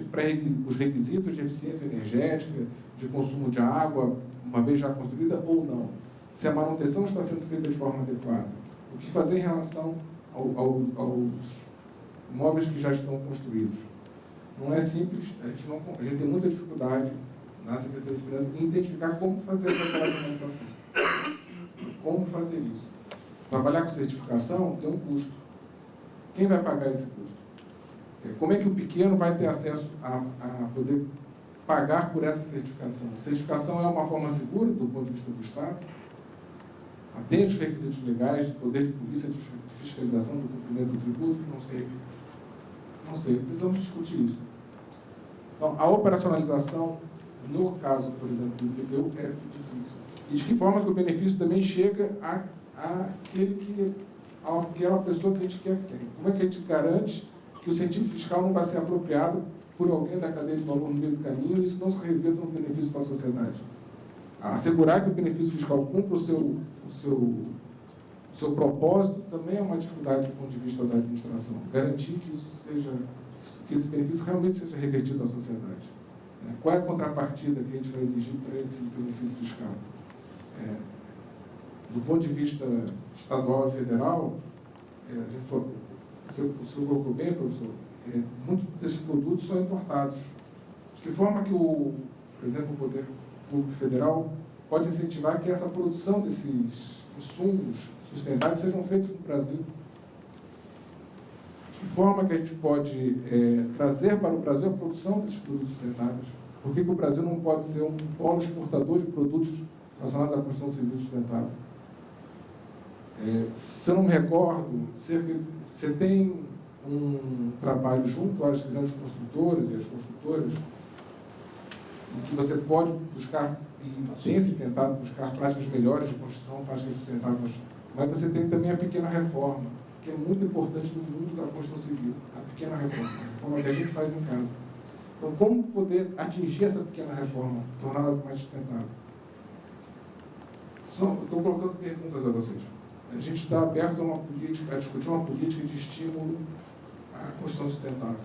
requisitos de eficiência energética, de consumo de água, uma vez já construída ou não. Se a manutenção está sendo feita de forma adequada. O que fazer em relação aos imóveis que já estão construídos. Não é simples, a gente tem muita dificuldade na Secretaria de Finanças em identificar como fazer essa operacionalização. Como fazer isso? Trabalhar com certificação tem um custo. Quem vai pagar esse custo? Como é que o pequeno vai ter acesso a poder pagar por essa certificação? Certificação é uma forma segura do ponto de vista do Estado? Atende os requisitos legais de poder de polícia, de fiscalização do cumprimento do tributo? Não sei. Não sei, precisamos discutir isso. Então, a operacionalização, no caso, por exemplo, do IPTU, é difícil. E de que forma que o benefício também chega àquela pessoa que a gente quer que tenha? Como é que a gente garante que o incentivo fiscal não vai ser apropriado por alguém da cadeia de valor no meio do caminho e isso não se reverta no benefício para a sociedade? Assegurar que o benefício fiscal cumpra o seu propósito também é uma dificuldade do ponto de vista da administração. Garantir que esse benefício realmente seja revertido à sociedade. Qual é a contrapartida que a gente vai exigir para esse benefício fiscal? Do ponto de vista estadual e federal, o senhor colocou bem, professor, muitos desses produtos são importados. De que forma que, por exemplo, o Poder Público Federal pode incentivar que essa produção desses insumos sustentáveis sejam feitos no Brasil? De que forma que a gente pode trazer para o Brasil a produção desses produtos sustentáveis? Por que o Brasil não pode ser um polo exportador de produtos relacionados à construção civil sustentável? Se eu não me recordo, você tem um trabalho junto às grandes construtoras e às construtoras em que você pode buscar, e tem se tentado buscar práticas melhores de construção, práticas sustentáveis, mas você tem também a pequena reforma, que é muito importante no mundo da construção civil, a pequena reforma, a reforma que a gente faz em casa. Então, como poder atingir essa pequena reforma, torná-la mais sustentável? Estou colocando perguntas a vocês. A gente está aberto a discutir uma política de estímulo à construção sustentável.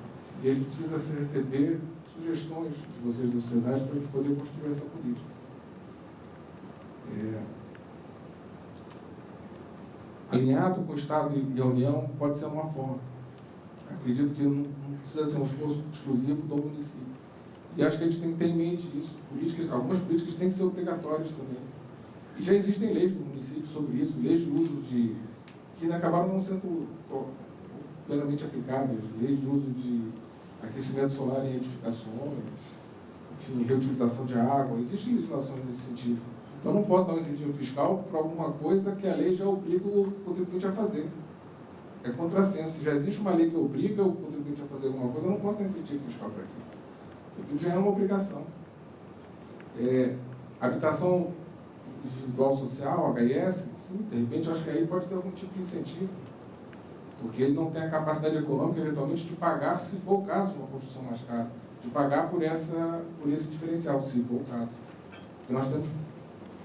E a gente precisa receber sugestões de vocês da sociedade para a gente poder construir essa política. Alinhado com o Estado e a União pode ser uma forma. Acredito que não precisa ser um esforço exclusivo do município. E acho que a gente tem que ter em mente isso. Algumas políticas têm que ser obrigatórias também. E já existem leis no município sobre isso, leis de uso que acabaram não sendo plenamente aplicáveis, leis de uso de aquecimento solar em edificações, enfim, reutilização de água. Existem legislações nesse sentido. Então, não posso dar um incentivo fiscal para alguma coisa que a lei já obriga o contribuinte a fazer. É contrassenso. Se já existe uma lei que obriga o contribuinte a fazer alguma coisa, eu não posso dar incentivo fiscal para aquilo. Aquilo já é uma obrigação. Habitação individual social, HIS, sim, de repente, acho que aí pode ter algum tipo de incentivo. Porque ele não tem a capacidade econômica, eventualmente, de pagar, se for o caso de uma construção mais cara, de pagar por esse diferencial, se for o caso. Porque nós temos que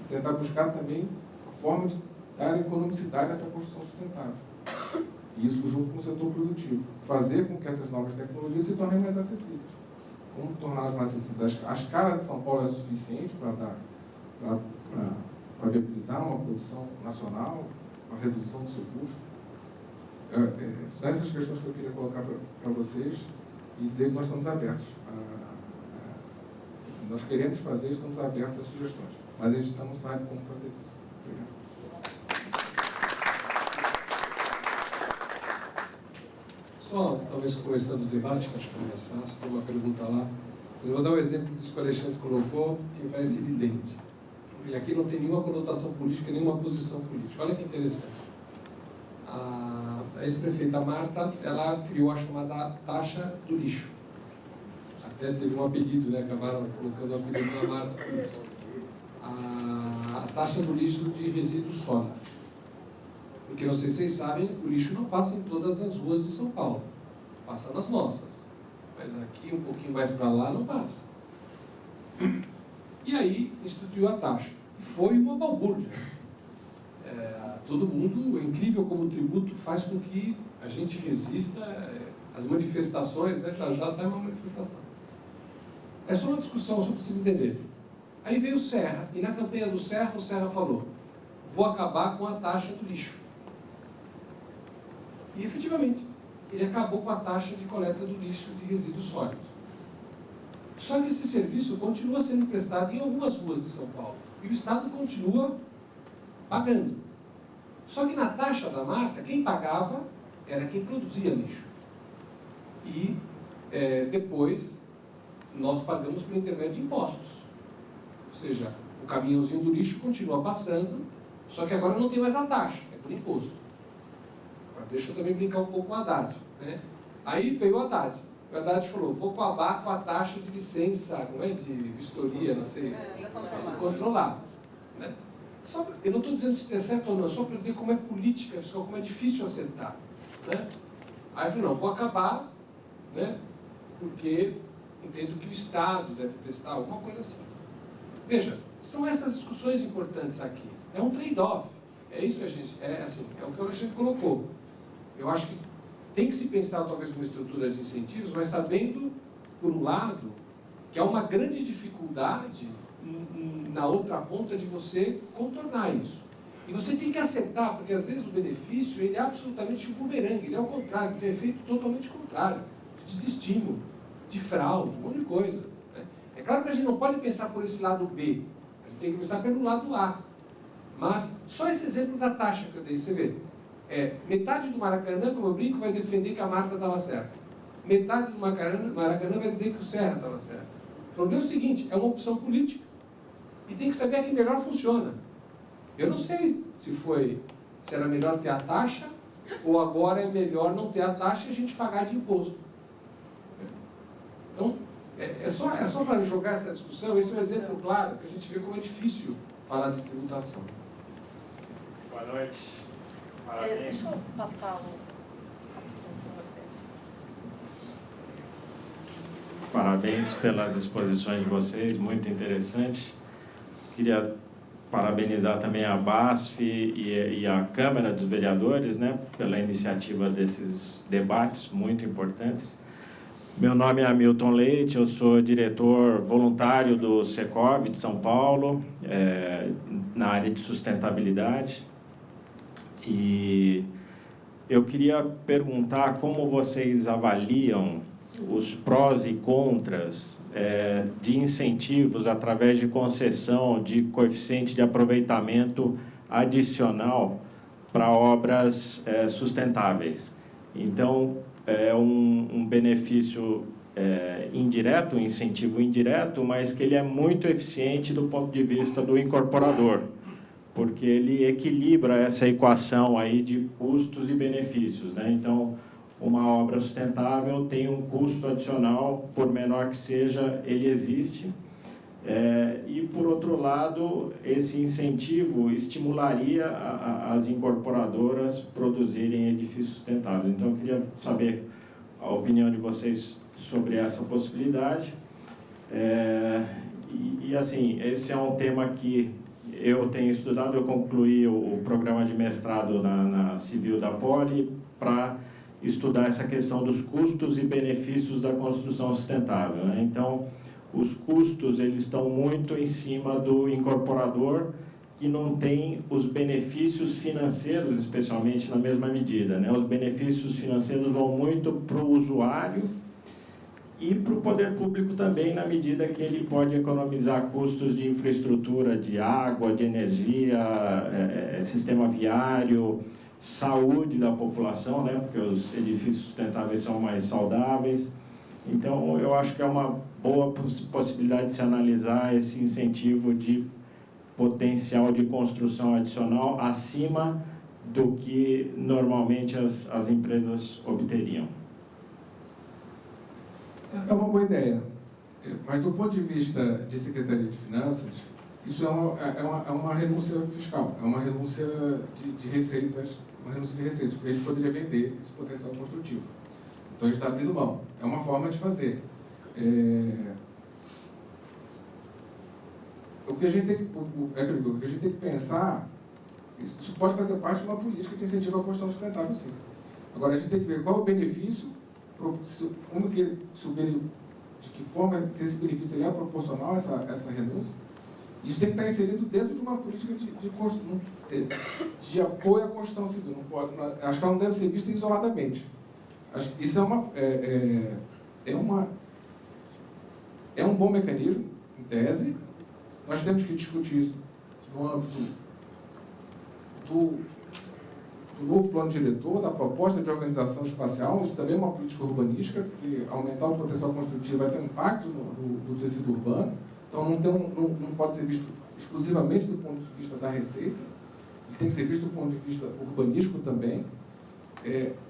tentar buscar também a forma de dar economicidade a essa construção sustentável. E isso junto com o setor produtivo. Fazer com que essas novas tecnologias se tornem mais acessíveis. Como torná-las mais acessíveis? A escala de São Paulo é suficiente para viabilizar uma produção nacional, uma redução do seu custo? São essas questões que eu queria colocar para vocês e dizer que nós estamos abertos. Assim, nós queremos fazer, estamos abertos a sugestões, mas a gente não sabe como fazer isso. Obrigado. Só, talvez começando o debate, que acho que é mais fácil, tem uma pergunta lá. Mas eu vou dar um exemplo disso que o Alexandre colocou, que me parece evidente. E aqui não tem nenhuma conotação política, nenhuma posição política. Olha que interessante. A ex-prefeita Marta, ela criou a chamada taxa do lixo. Até teve um apelido, né? Acabaram colocando o apelido da Marta por isso. A taxa do lixo de resíduos sólidos. Porque, não sei se vocês sabem, o lixo não passa em todas as ruas de São Paulo. Passa nas nossas. Mas aqui, um pouquinho mais para lá, não passa. E aí, instituiu a taxa. E foi uma balbúrdia. Todo mundo, é incrível como o tributo faz com que a gente resista às manifestações, né? Já sai uma manifestação. É só uma discussão, só preciso entender. Aí veio o Serra, e na campanha do Serra, o Serra falou: vou acabar com a taxa do lixo. E efetivamente, ele acabou com a taxa de coleta do lixo de resíduos sólidos. Só que esse serviço continua sendo prestado em algumas ruas de São Paulo. E o Estado continua pagando. Só que na taxa da marca, quem pagava era quem produzia lixo. E depois nós pagamos por intermédio de impostos. Ou seja, o caminhãozinho do lixo continua passando, só que agora não tem mais a taxa, é por imposto. Agora, deixa eu também brincar um pouco com o Haddad, né? Aí veio o Haddad. O Haddad falou: vou acabar com a taxa de licença, não é? De vistoria, não sei. Controlar. Né? Eu não estou dizendo se é certo ou não, só para dizer como é política fiscal, como é difícil acertar. Né? Aí eu falei: não, vou acabar, né? Porque entendo que o Estado deve prestar alguma coisa assim. Veja, são essas discussões importantes aqui. É um trade-off. É isso que a gente... É o que o Alexandre colocou. Eu acho que tem que se pensar talvez numa estrutura de incentivos, mas sabendo, por um lado, que há uma grande dificuldade na outra ponta de você contornar isso. E você tem que acertar, porque às vezes o benefício ele é absolutamente um bumerangue, ele é o contrário, tem efeito totalmente contrário, de desestímulo, de fraude, um monte de coisa. Né? É claro que a gente não pode pensar por esse lado B, a gente tem que pensar pelo lado A. Mas só esse exemplo da taxa que eu dei, você vê, metade do Maracanã, como eu brinco, vai defender que a Marta estava certa. Metade do Maracanã vai dizer que o Serra estava certo. O problema é o seguinte, é uma opção política. E tem que saber a que melhor funciona. Eu não sei se era melhor ter a taxa, ou agora é melhor não ter a taxa e a gente pagar de imposto. Então, é só para jogar essa discussão, esse é um exemplo claro, que a gente vê como é difícil falar de tributação. Boa noite. Parabéns. Deixa eu passar Parabéns pelas exposições de vocês, muito interessante. Queria parabenizar também a BASF e a Câmara dos Vereadores, né, pela iniciativa desses debates muito importantes. Meu nome é Hamilton Leite, eu sou diretor voluntário do Secov de São Paulo, na área de sustentabilidade. E eu queria perguntar como vocês avaliam os prós e contras de incentivos através de concessão de coeficiente de aproveitamento adicional para obras sustentáveis. Então, é um benefício indireto, um incentivo indireto, mas que ele é muito eficiente do ponto de vista do incorporador, porque ele equilibra essa equação aí de custos e benefícios, né? Então, uma obra sustentável tem um custo adicional, por menor que seja, ele existe. E, por outro lado, esse incentivo estimularia as incorporadoras produzirem edifícios sustentáveis. Então, eu queria saber a opinião de vocês sobre essa possibilidade. Assim, esse é um tema que eu tenho estudado. Eu concluí o programa de mestrado na Civil da Poli para estudar essa questão dos custos e benefícios da construção sustentável, né? Então, os custos eles estão muito em cima do incorporador, que não tem os benefícios financeiros, especialmente, na mesma medida, né? Os benefícios financeiros vão muito para o usuário e para o poder público também, na medida que ele pode economizar custos de infraestrutura, de água, de energia, sistema viário, saúde da população, né? Porque os edifícios sustentáveis são mais saudáveis. Então, eu acho que é uma boa possibilidade de se analisar esse incentivo de potencial de construção adicional acima do que normalmente as empresas obteriam. É uma boa ideia, mas do ponto de vista de Secretaria de Finanças, isso é uma renúncia fiscal, é uma renúncia de receitas uma renúncia de receitas, porque a gente poderia vender esse potencial construtivo. Então a gente está abrindo mão. É uma forma de fazer. O que a gente tem que pensar, isso pode fazer parte de uma política que incentiva a construção sustentável, sim. Agora a gente tem que ver qual é o benefício, de que forma, se esse benefício ele é proporcional a essa renúncia. Isso tem que estar inserido dentro de uma política de apoio à construção civil. Não pode, acho que ela não deve ser vista isoladamente. Isso é um bom mecanismo, em tese. Nós temos que discutir isso no âmbito do novo plano diretor, da proposta de organização espacial. Isso também é uma política urbanística, porque aumentar o potencial construtivo vai ter um impacto no tecido urbano. Então, não pode ser visto exclusivamente do ponto de vista da receita, ele tem que ser visto do ponto de vista urbanístico também.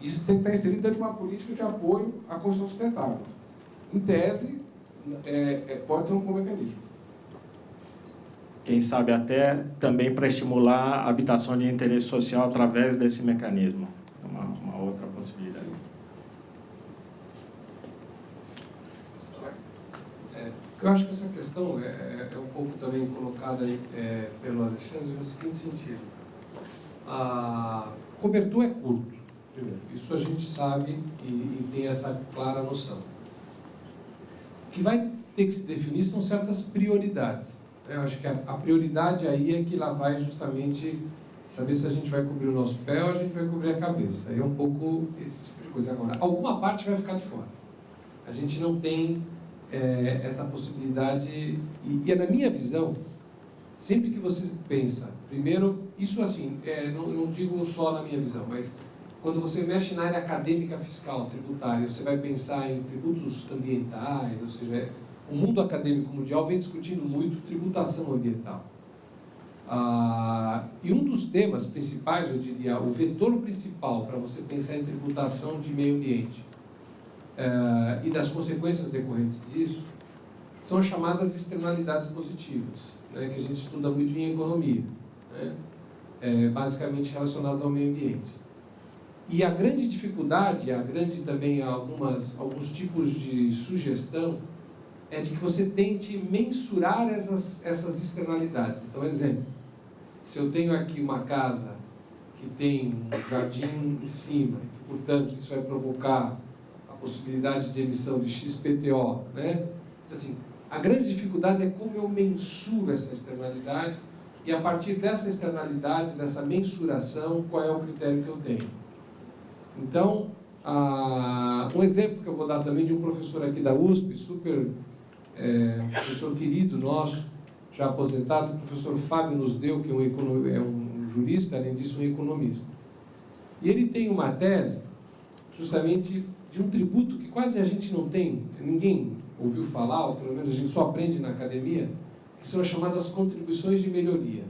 Isso tem que estar inserido dentro de uma política de apoio à construção sustentável. Em tese, pode ser um bom mecanismo. Quem sabe até também para estimular a habitação de interesse social através desse mecanismo. Uma outra possibilidade. Eu acho que essa questão é um pouco também colocada aí, pelo Alexandre no seguinte sentido. A cobertura é curto, primeiro. Isso a gente sabe e tem essa clara noção. O que vai ter que se definir são certas prioridades. Eu acho que a prioridade aí é que lá vai justamente saber se a gente vai cobrir o nosso pé ou a gente vai cobrir a cabeça. Aí é um pouco esse tipo de coisa. Agora, alguma parte vai ficar de fora. A gente não tem essa possibilidade. E na minha visão, sempre que você pensa, primeiro, isso assim, não digo só na minha visão, mas quando você mexe na área acadêmica fiscal, tributária, você vai pensar em tributos ambientais, ou seja, o mundo acadêmico mundial vem discutindo muito tributação ambiental. E um dos temas principais, eu diria, o vetor principal para você pensar em tributação de meio ambiente e das consequências decorrentes disso, são as chamadas externalidades positivas, né, que a gente estuda muito em economia, né, basicamente relacionadas ao meio ambiente. E a grande dificuldade, também alguns tipos de sugestão, é de que você tente mensurar essas externalidades. Então, exemplo, se eu tenho aqui uma casa que tem um jardim em cima, e, portanto, isso vai provocar a possibilidade de emissão de XPTO, né? Então, assim, a grande dificuldade é como eu mensuro essa externalidade e, a partir dessa externalidade, dessa mensuração, qual é o critério que eu tenho. Então, um exemplo que eu vou dar também de um professor aqui da USP, professor querido nosso, já aposentado, o professor Fábio nos deu, que é um jurista, além disso um economista. E ele tem uma tese, justamente, de um tributo que quase a gente não tem, ninguém ouviu falar, ou pelo menos a gente só aprende na academia, que são as chamadas contribuições de melhoria.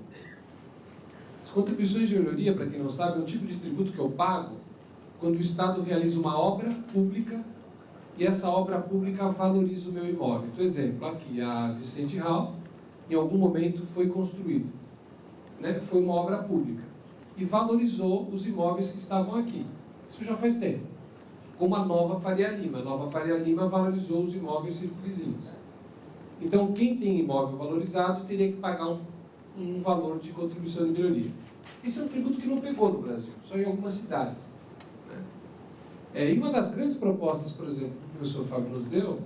As contribuições de melhoria, para quem não sabe, é um tipo de tributo que eu pago quando o Estado realiza uma obra pública e essa obra pública valoriza o meu imóvel. Por exemplo, aqui a Vicente Hall, em algum momento foi construído, né? Foi uma obra pública e valorizou os imóveis que estavam aqui. Isso já faz tempo. Como a Nova Faria Lima. A Nova Faria Lima valorizou os imóveis circunvizinhos. Então, quem tem imóvel valorizado teria que pagar um valor de contribuição de melhoria. Esse é um tributo que não pegou no Brasil, só em algumas cidades. E uma das grandes propostas, por exemplo, que o professor Fábio nos deu,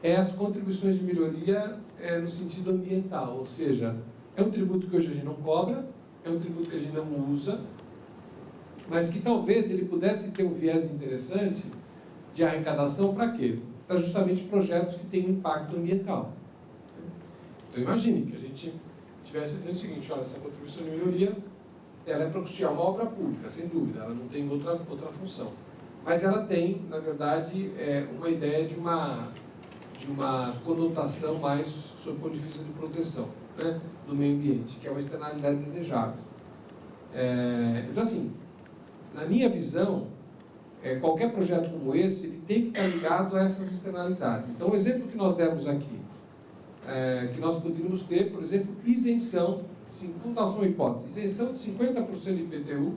é as contribuições de melhoria no sentido ambiental, ou seja, é um tributo que hoje a gente não cobra, é um tributo que a gente não usa, mas que talvez ele pudesse ter um viés interessante de arrecadação para quê? Para justamente projetos que têm impacto ambiental. Então imagine que a gente estivesse dizendo o seguinte, olha, essa contribuição de melhoria, ela é para custear uma obra pública, sem dúvida, ela não tem outra função. Mas ela tem, na verdade, uma ideia de uma conotação mais sob o ponto de vista de proteção, né, do meio ambiente, que é uma externalidade desejável. Então, assim, na minha visão, qualquer projeto como esse, ele tem que estar ligado a essas externalidades. Então, o exemplo que nós demos aqui, que nós poderíamos ter, por exemplo, isenção, vamos dar uma hipótese, isenção de 50% do IPTU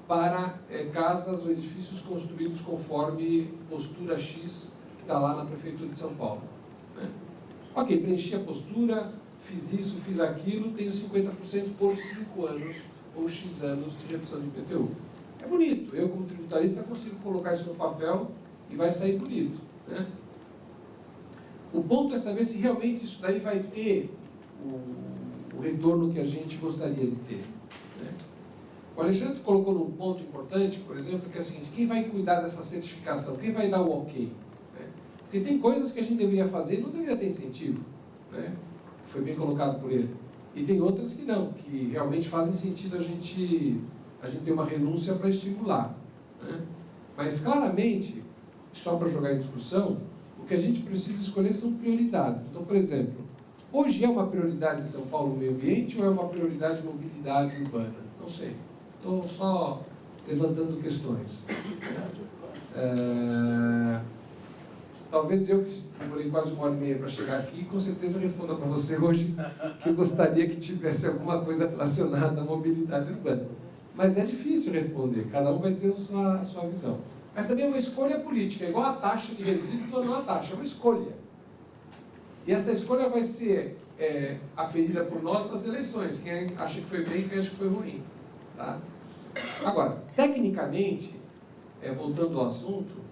para casas ou edifícios construídos conforme postura X que está lá na Prefeitura de São Paulo. Né? Ok, preenchi a postura, fiz isso, fiz aquilo, tenho 50% por 5 anos ou X anos de redução de IPTU. É bonito, eu como tributarista consigo colocar isso no papel e vai sair bonito. Né? O ponto é saber se realmente isso daí vai ter o retorno que a gente gostaria de ter. Né? O Alexandre colocou num ponto importante, por exemplo, que é o seguinte: quem vai cuidar dessa certificação? Quem vai dar o ok? Né? Porque tem coisas que a gente deveria fazer e não deveria ter incentivo. Né? Foi bem colocado por ele. E tem outras que não, que realmente fazem sentido a gente ter uma renúncia para estimular. Né? Mas, claramente, só para jogar em discussão, o que a gente precisa escolher são prioridades. Então, por exemplo, hoje é uma prioridade em São Paulo o meio ambiente ou é uma prioridade mobilidade urbana? Não sei. Estou só levantando questões. Talvez eu, que demorei quase 1h30 para chegar aqui, com certeza responda para você hoje que eu gostaria que tivesse alguma coisa relacionada à mobilidade urbana. Mas é difícil responder, cada um vai ter a sua visão. Mas também é uma escolha política, é igual a taxa de resíduos ou não a taxa, é uma escolha. E essa escolha vai ser aferida por nós nas eleições, quem acha que foi bem e quem acha que foi ruim. Tá? Agora, tecnicamente, voltando ao assunto,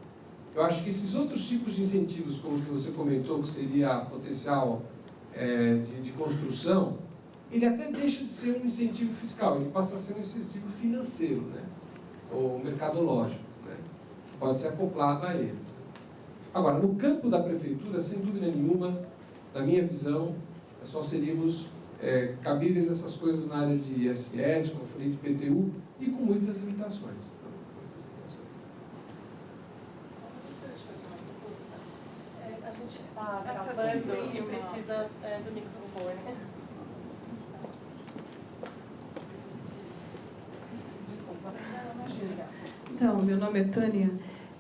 eu acho que esses outros tipos de incentivos, como que você comentou, que seria potencial de construção, ele até deixa de ser um incentivo fiscal, ele passa a ser um incentivo financeiro, né? Ou mercadológico, né? Que pode ser acoplado a eles. Agora, no campo da prefeitura, sem dúvida nenhuma, na minha visão, só seríamos cabíveis nessas coisas na área de ISS, como eu falei, de IPTU, e com muitas limitações. A gente está gravando e precisa do microfone. Desculpa. Então, meu nome é Tânia.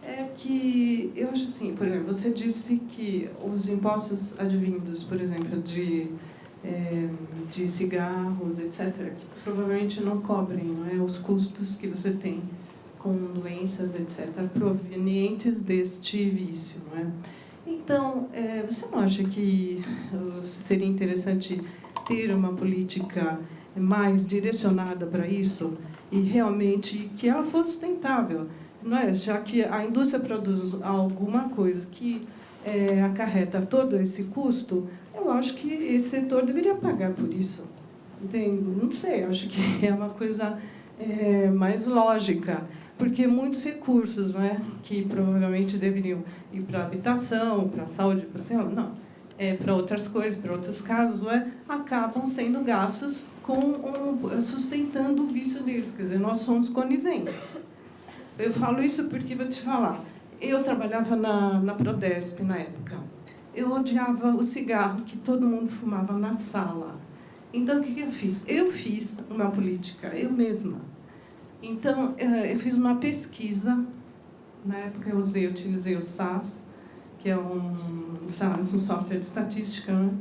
É que eu acho assim, por exemplo, você disse que os impostos advindos, por exemplo, de cigarros, etc., que provavelmente não cobrem, não é, os custos que você tem com doenças, etc., provenientes deste vício, não é? Então, você não acha que seria interessante ter uma política mais direcionada para isso e realmente que ela fosse sustentável, não é? Já que a indústria produz alguma coisa que acarreta todo esse custo, eu acho que esse setor deveria pagar por isso. Entende? Não sei, acho que é uma coisa mais lógica. Porque muitos recursos, né, que provavelmente deveriam ir para a habitação, para a saúde, para outras coisas, para outros casos, não acabam sendo gastos sustentando o vício deles. Quer dizer, nós somos coniventes. Eu falo isso porque, vou te falar, eu trabalhava na Prodesp na época. Eu odiava o cigarro que todo mundo fumava na sala. Então, o que eu fiz? Eu fiz uma política, eu mesma. Então, eu fiz uma pesquisa, na época eu utilizei o SAS, que é um software de estatística, né?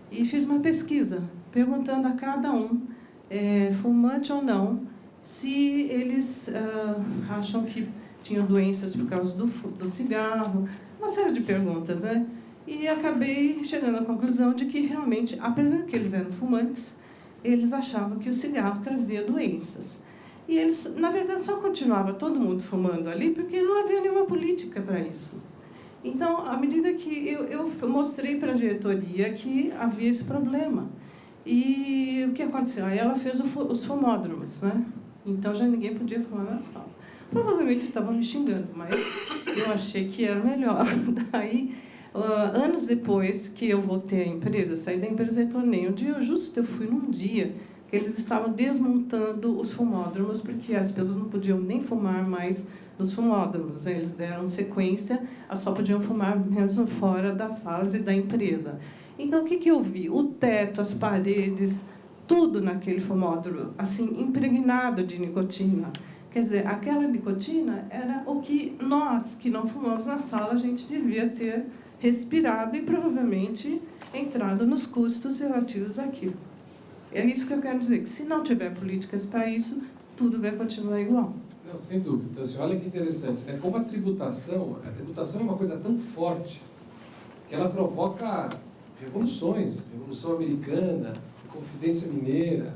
E fiz uma pesquisa, perguntando a cada um, fumante ou não, se eles acham que tinham doenças por causa do cigarro, uma série de perguntas, né? E acabei chegando à conclusão de que realmente, apesar de que eles eram fumantes, eles achavam que o cigarro trazia doenças. E eles, na verdade, só continuava todo mundo fumando ali porque não havia nenhuma política para isso. Então, à medida que eu mostrei para a diretoria que havia esse problema. E o que aconteceu? Aí ela fez os fumódromos, né? Então, já ninguém podia fumar na sala. Provavelmente estavam me xingando, mas eu achei que era melhor. Daí, anos depois que eu voltei à empresa, eu saí da empresa e retornei. Um dia, eu fui num dia que eles estavam desmontando os fumódromos, porque as pessoas não podiam nem fumar mais nos fumódromos. Eles deram sequência, só podiam fumar mesmo fora das salas e da empresa. Então, o que eu vi? O teto, as paredes, tudo naquele fumódromo, assim, impregnado de nicotina. Quer dizer, aquela nicotina era o que nós, que não fumamos na sala, a gente devia ter respirado e provavelmente entrado nos custos relativos àquilo. É isso que eu quero dizer, que se não tiver políticas para isso, tudo vai continuar igual. Não, Não, sem dúvida. Então, assim, olha que interessante, né? Como a tributação é uma coisa tão forte que ela provoca revoluções. Revolução Americana, Confidência Mineira.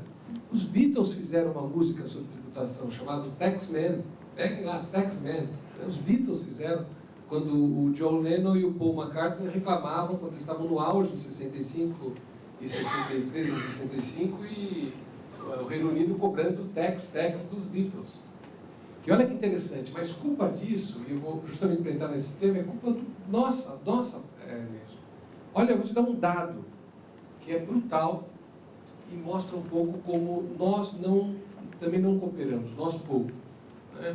Os Beatles fizeram uma música sobre tributação chamada Taxman. Peguem lá, Taxman. Os Beatles fizeram quando o John Lennon e o Paul McCartney reclamavam quando eles estavam no auge de 65 e 63 e 65 e o Reino Unido cobrando tax dos Beatles. E olha que interessante, mas culpa disso, e eu vou justamente entrar nesse tema, é culpa nossa mesmo. Olha, eu vou te dar um dado que é brutal e mostra um pouco como nós também não cooperamos, nós povo. Né?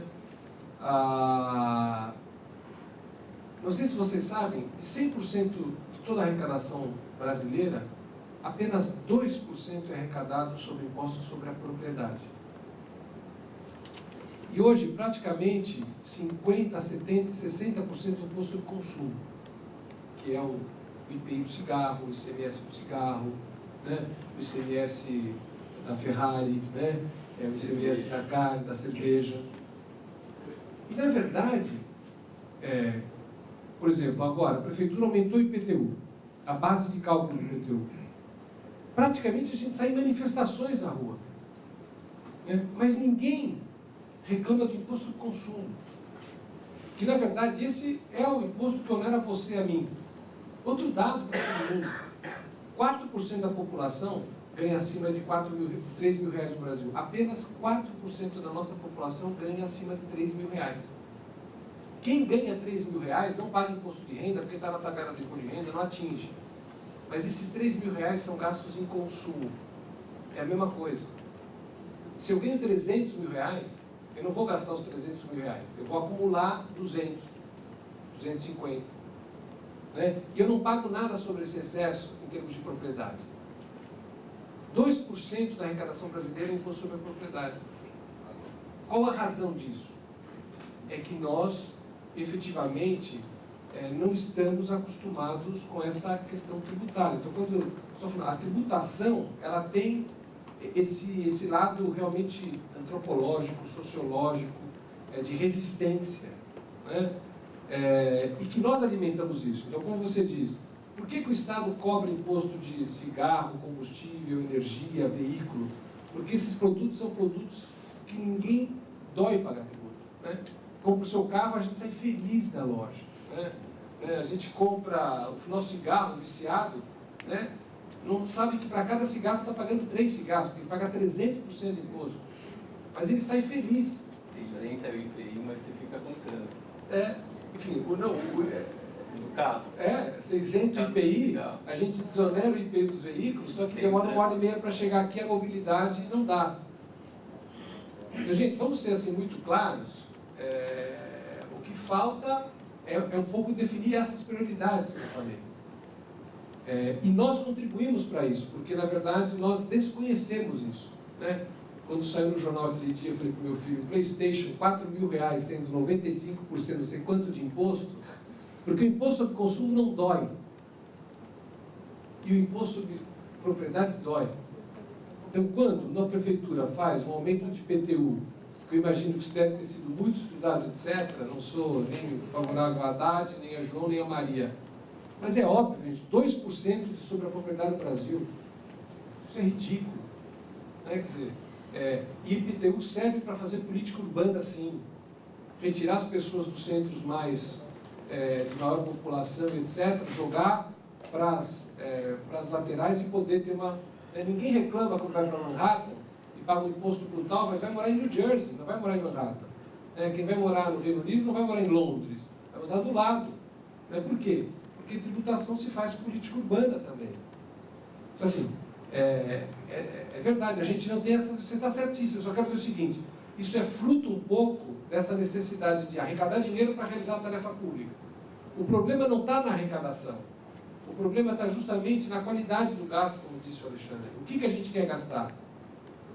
Não sei se vocês sabem, de 100% de toda a arrecadação brasileira, apenas 2% é arrecadado sobre impostos sobre a propriedade. E hoje, praticamente, 50%, 70%, 60% é imposto sobre consumo, que é o IPI do cigarro, o ICMS do cigarro, né? O ICMS da Ferrari, né? O ICMS da carne, da cerveja. E, na verdade, por exemplo, agora, a Prefeitura aumentou o IPTU, a base de cálculo do IPTU. Praticamente a gente sai em manifestações na rua. Né? Mas ninguém reclama do imposto do consumo. Que, na verdade, esse é o imposto que onera você e a mim. Outro dado para todo mundo. 4% da população ganha acima de 3 mil reais no Brasil. Apenas 4% da nossa população ganha acima de 3 mil reais. Quem ganha 3 mil reais não paga imposto de renda, porque está na tabela do imposto de renda, não atinge. Mas esses 3 mil reais são gastos em consumo. É a mesma coisa. Se eu ganho 300 mil reais, eu não vou gastar os 300 mil reais. Eu vou acumular 200, 250. Né? E eu não pago nada sobre esse excesso em termos de propriedade. 2% da arrecadação brasileira é imposto sobre a propriedade. Qual a razão disso? É que nós, efetivamente, não estamos acostumados com essa questão tributária. Então, quando eu estou falando, a tributação, ela tem esse lado realmente antropológico, sociológico, de resistência, né? E que nós alimentamos isso. Então, como você diz, por que o Estado cobra imposto de cigarro, combustível, energia, veículo? Porque esses produtos são produtos que ninguém dói pagar tributo. Né? Compra o seu carro, a gente sai feliz da loja. Né? A gente compra o nosso cigarro viciado, né? Não sabe que para cada cigarro está pagando 3 cigarros, porque ele paga 300% de imposto. Mas ele sai feliz. Sim, nem está o IPI, mas você fica com trânsito. Enfim, do carro. Você isenta o IPI, a gente desonera o IPI dos veículos, só que demora 1h30 para chegar aqui, a mobilidade não dá. Então, gente, vamos ser assim muito claros, o que falta é um pouco definir essas prioridades que eu falei. E nós contribuímos para isso, porque na verdade nós desconhecemos isso. Né? Quando saiu no jornal aquele dia, eu falei para o meu filho, PlayStation, 4 mil reais, sendo 95%, não sei quanto de imposto, porque o imposto sobre consumo não dói. E o imposto sobre propriedade dói. Então, quando uma prefeitura faz um aumento de IPTU, que eu imagino que isso deve ter sido muito estudado, etc., não sou nem favorável a Haddad, nem a João, nem a Maria. Mas é óbvio, gente, 2% sobre a propriedade do Brasil. Isso é ridículo. Né? Quer dizer, e IPTU serve para fazer política urbana, sim. Retirar as pessoas dos centros mais de maior população, etc., jogar para as laterais e poder ter uma... Ninguém reclama quando vai para Manhattan e paga um imposto brutal, mas vai morar em New Jersey, não vai morar em Manhattan. Quem vai morar no Reino Unido não vai morar em Londres, vai morar do lado. Por quê? Porque tributação se faz política urbana também. Então, assim, é verdade, a gente não tem essa... Você está certíssimo, eu só quero dizer o seguinte, isso é fruto um pouco dessa necessidade de arrecadar dinheiro para realizar a tarefa pública. O problema não está na arrecadação. O problema está justamente na qualidade do gasto, como disse o Alexandre. O que a gente quer gastar?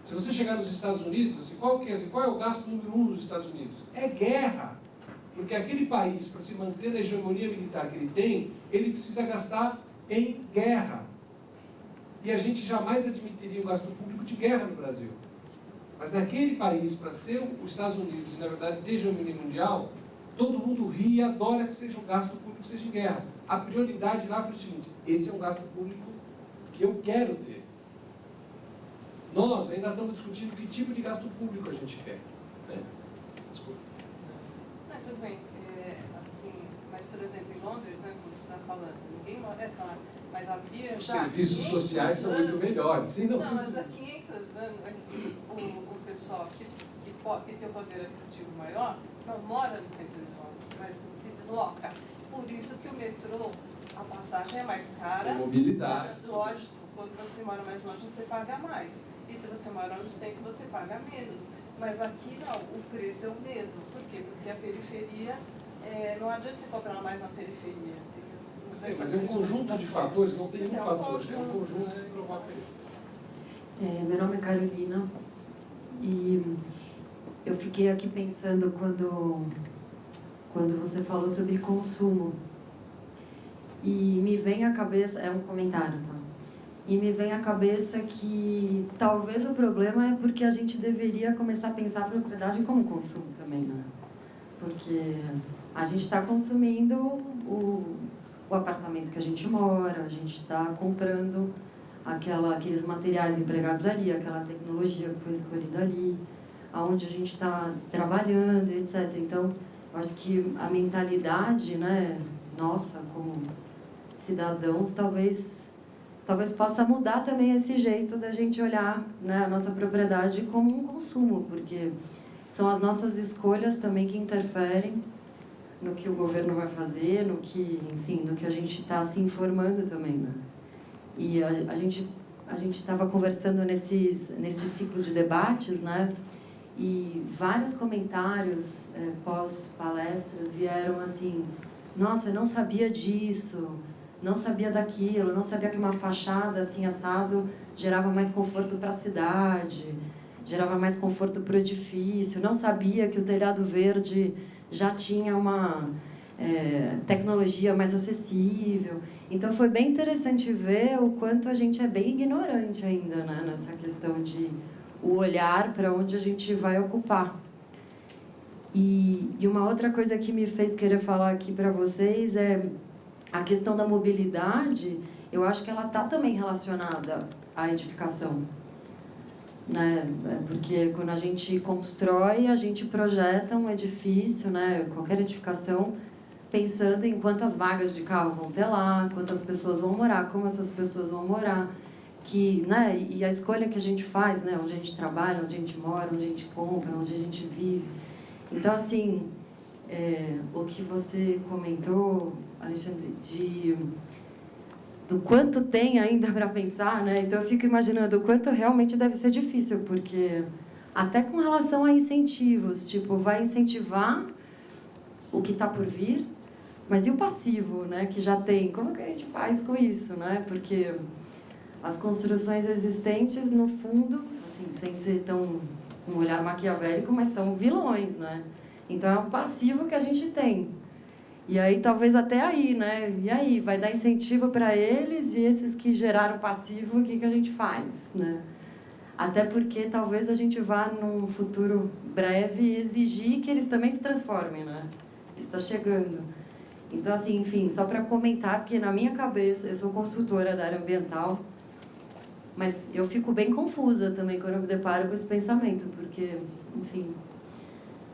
Se você chegar nos Estados Unidos, assim, qual é o gasto número 1 nos Estados Unidos? É guerra. Porque aquele país, para se manter na hegemonia militar que ele tem, ele precisa gastar em guerra. E a gente jamais admitiria um gasto público de guerra no Brasil. Mas naquele país, para ser os Estados Unidos, e na verdade ter hegemonia mundial, todo mundo ri e adora que seja um gasto público, seja em guerra. A prioridade lá foi o seguinte: esse é um gasto público que eu quero ter. Nós ainda estamos discutindo que tipo de gasto público a gente quer. Né? Desculpa. Tudo bem. Assim, mas, por exemplo, em Londres, né, como você está falando, ninguém mora, é claro, mas havia... Os serviços sociais são muito melhores. Sim, não, sim. mas há 500 anos aqui, o pessoal que tem o poder aquisitivo maior não mora no centro de Londres, mas se desloca. Por isso que o metrô, a passagem é mais cara. Mobilidade. Lógico, quando você mora mais longe, você paga mais. E se você mora no centro, você paga menos. Mas aqui não, o preço é o mesmo. Por quê? Porque a periferia, não adianta você comprar mais na periferia. Sim, mas é um conjunto de fatores, não tem um fator, é um conjunto que provoca isso. Meu nome é Carolina e eu fiquei aqui pensando quando você falou sobre consumo. E me vem à cabeça, é um comentário, tá? E me vem à cabeça que talvez o problema é porque a gente deveria começar a pensar a propriedade como consumo também, né? Porque a gente está consumindo o apartamento que a gente mora, a gente está comprando aqueles materiais empregados ali, aquela tecnologia que foi escolhida ali, aonde a gente está trabalhando, etc. Então, eu acho que a mentalidade, né, nossa, como cidadãos, talvez possa mudar também esse jeito da gente olhar, né, a nossa propriedade como um consumo, porque são as nossas escolhas também que interferem no que o governo vai fazer, no que a gente está se informando também, né? E a gente estava conversando nesse ciclo de debates, né? E vários comentários pós-palestras vieram assim: nossa, eu não sabia disso, não sabia daquilo, não sabia que uma fachada assim assado gerava mais conforto para a cidade, gerava mais conforto para o edifício, não sabia que o telhado verde já tinha uma tecnologia mais acessível. Então foi bem interessante ver o quanto a gente é bem ignorante ainda, né, nessa questão de o olhar para onde a gente vai ocupar. E uma outra coisa que me fez querer falar aqui para vocês é a questão da mobilidade. Eu acho que ela está também relacionada à edificação, né? Porque quando a gente constrói, a gente projeta um edifício, né? Qualquer edificação, pensando em quantas vagas de carro vão ter lá, quantas pessoas vão morar, como essas pessoas vão morar, né? E a escolha que a gente faz, né? Onde a gente trabalha, onde a gente mora, onde a gente compra, onde a gente vive. Então, assim, o que você comentou, Alexandre, do quanto tem ainda para pensar, né? Então eu fico imaginando o quanto realmente deve ser difícil, porque até com relação a incentivos, tipo, vai incentivar o que está por vir, mas e o passivo, né? Que já tem, como que a gente faz com isso, né? Porque as construções existentes, no fundo, assim, sem ser tão com um olhar maquiavélico, mas são vilões, né? Então é um passivo que a gente tem. E aí, talvez até aí, né? E aí, vai dar incentivo para eles e esses que geraram passivo, o que a gente faz, né? Até porque talvez a gente vá, num futuro breve, exigir que eles também se transformem, né? Isso está chegando. Então, assim, enfim, só para comentar, porque na minha cabeça, eu sou consultora da área ambiental, mas eu fico bem confusa também quando eu me deparo com esse pensamento, porque, enfim...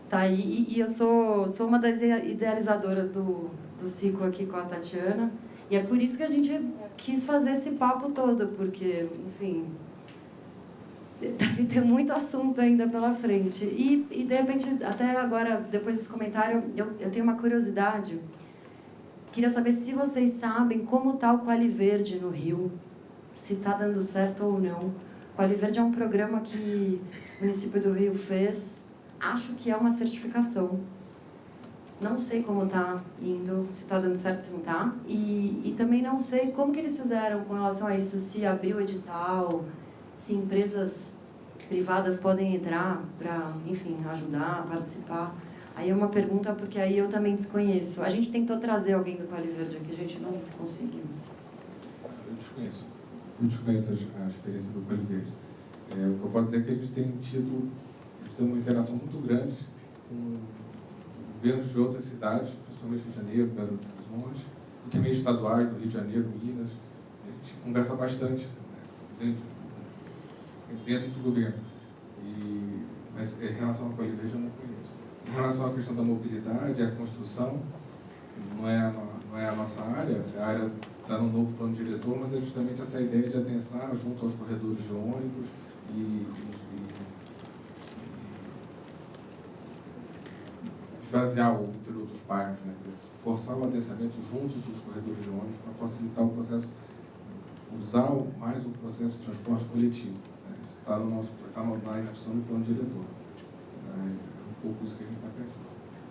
Tá aí, e eu sou uma das idealizadoras do ciclo aqui com a Tatiana, e é por isso que a gente quis fazer esse papo todo, porque, enfim, deve ter muito assunto ainda pela frente. E de repente, até agora, depois desse comentário, eu tenho uma curiosidade. Queria saber se vocês sabem como está o Quali Verde no Rio, se está dando certo ou não. O Quali Verde é um programa que o município do Rio fez. Acho que é uma certificação. Não sei como está indo, se está dando certo, se não está. E também não sei como que eles fizeram com relação a isso, se abriu edital, se empresas privadas podem entrar para, enfim, ajudar, participar. Aí é uma pergunta, porque aí eu também desconheço. A gente tentou trazer alguém do Quali Verde aqui, a gente não conseguiu. Eu desconheço a experiência do Quali Verde. O que eu posso dizer é que a gente tem uma interação muito grande com governos de outras cidades, principalmente Rio de Janeiro, Belo Horizonte, e também estaduais do Rio de Janeiro, Minas. A gente conversa bastante, né, dentro do governo. Mas em relação à Colina Verde eu não conheço. Em relação à questão da mobilidade, a construção, não é a nossa área, a área está no novo plano diretor, mas é justamente essa ideia de adensar junto aos corredores de ônibus e esvaziar o interior dos bairros, né? Forçar o adensamento junto dos corredores de ônibus para facilitar o processo, usar mais o processo de transporte coletivo. Né? Isso está na discussão do plano diretor. É um pouco isso que a gente está pensando.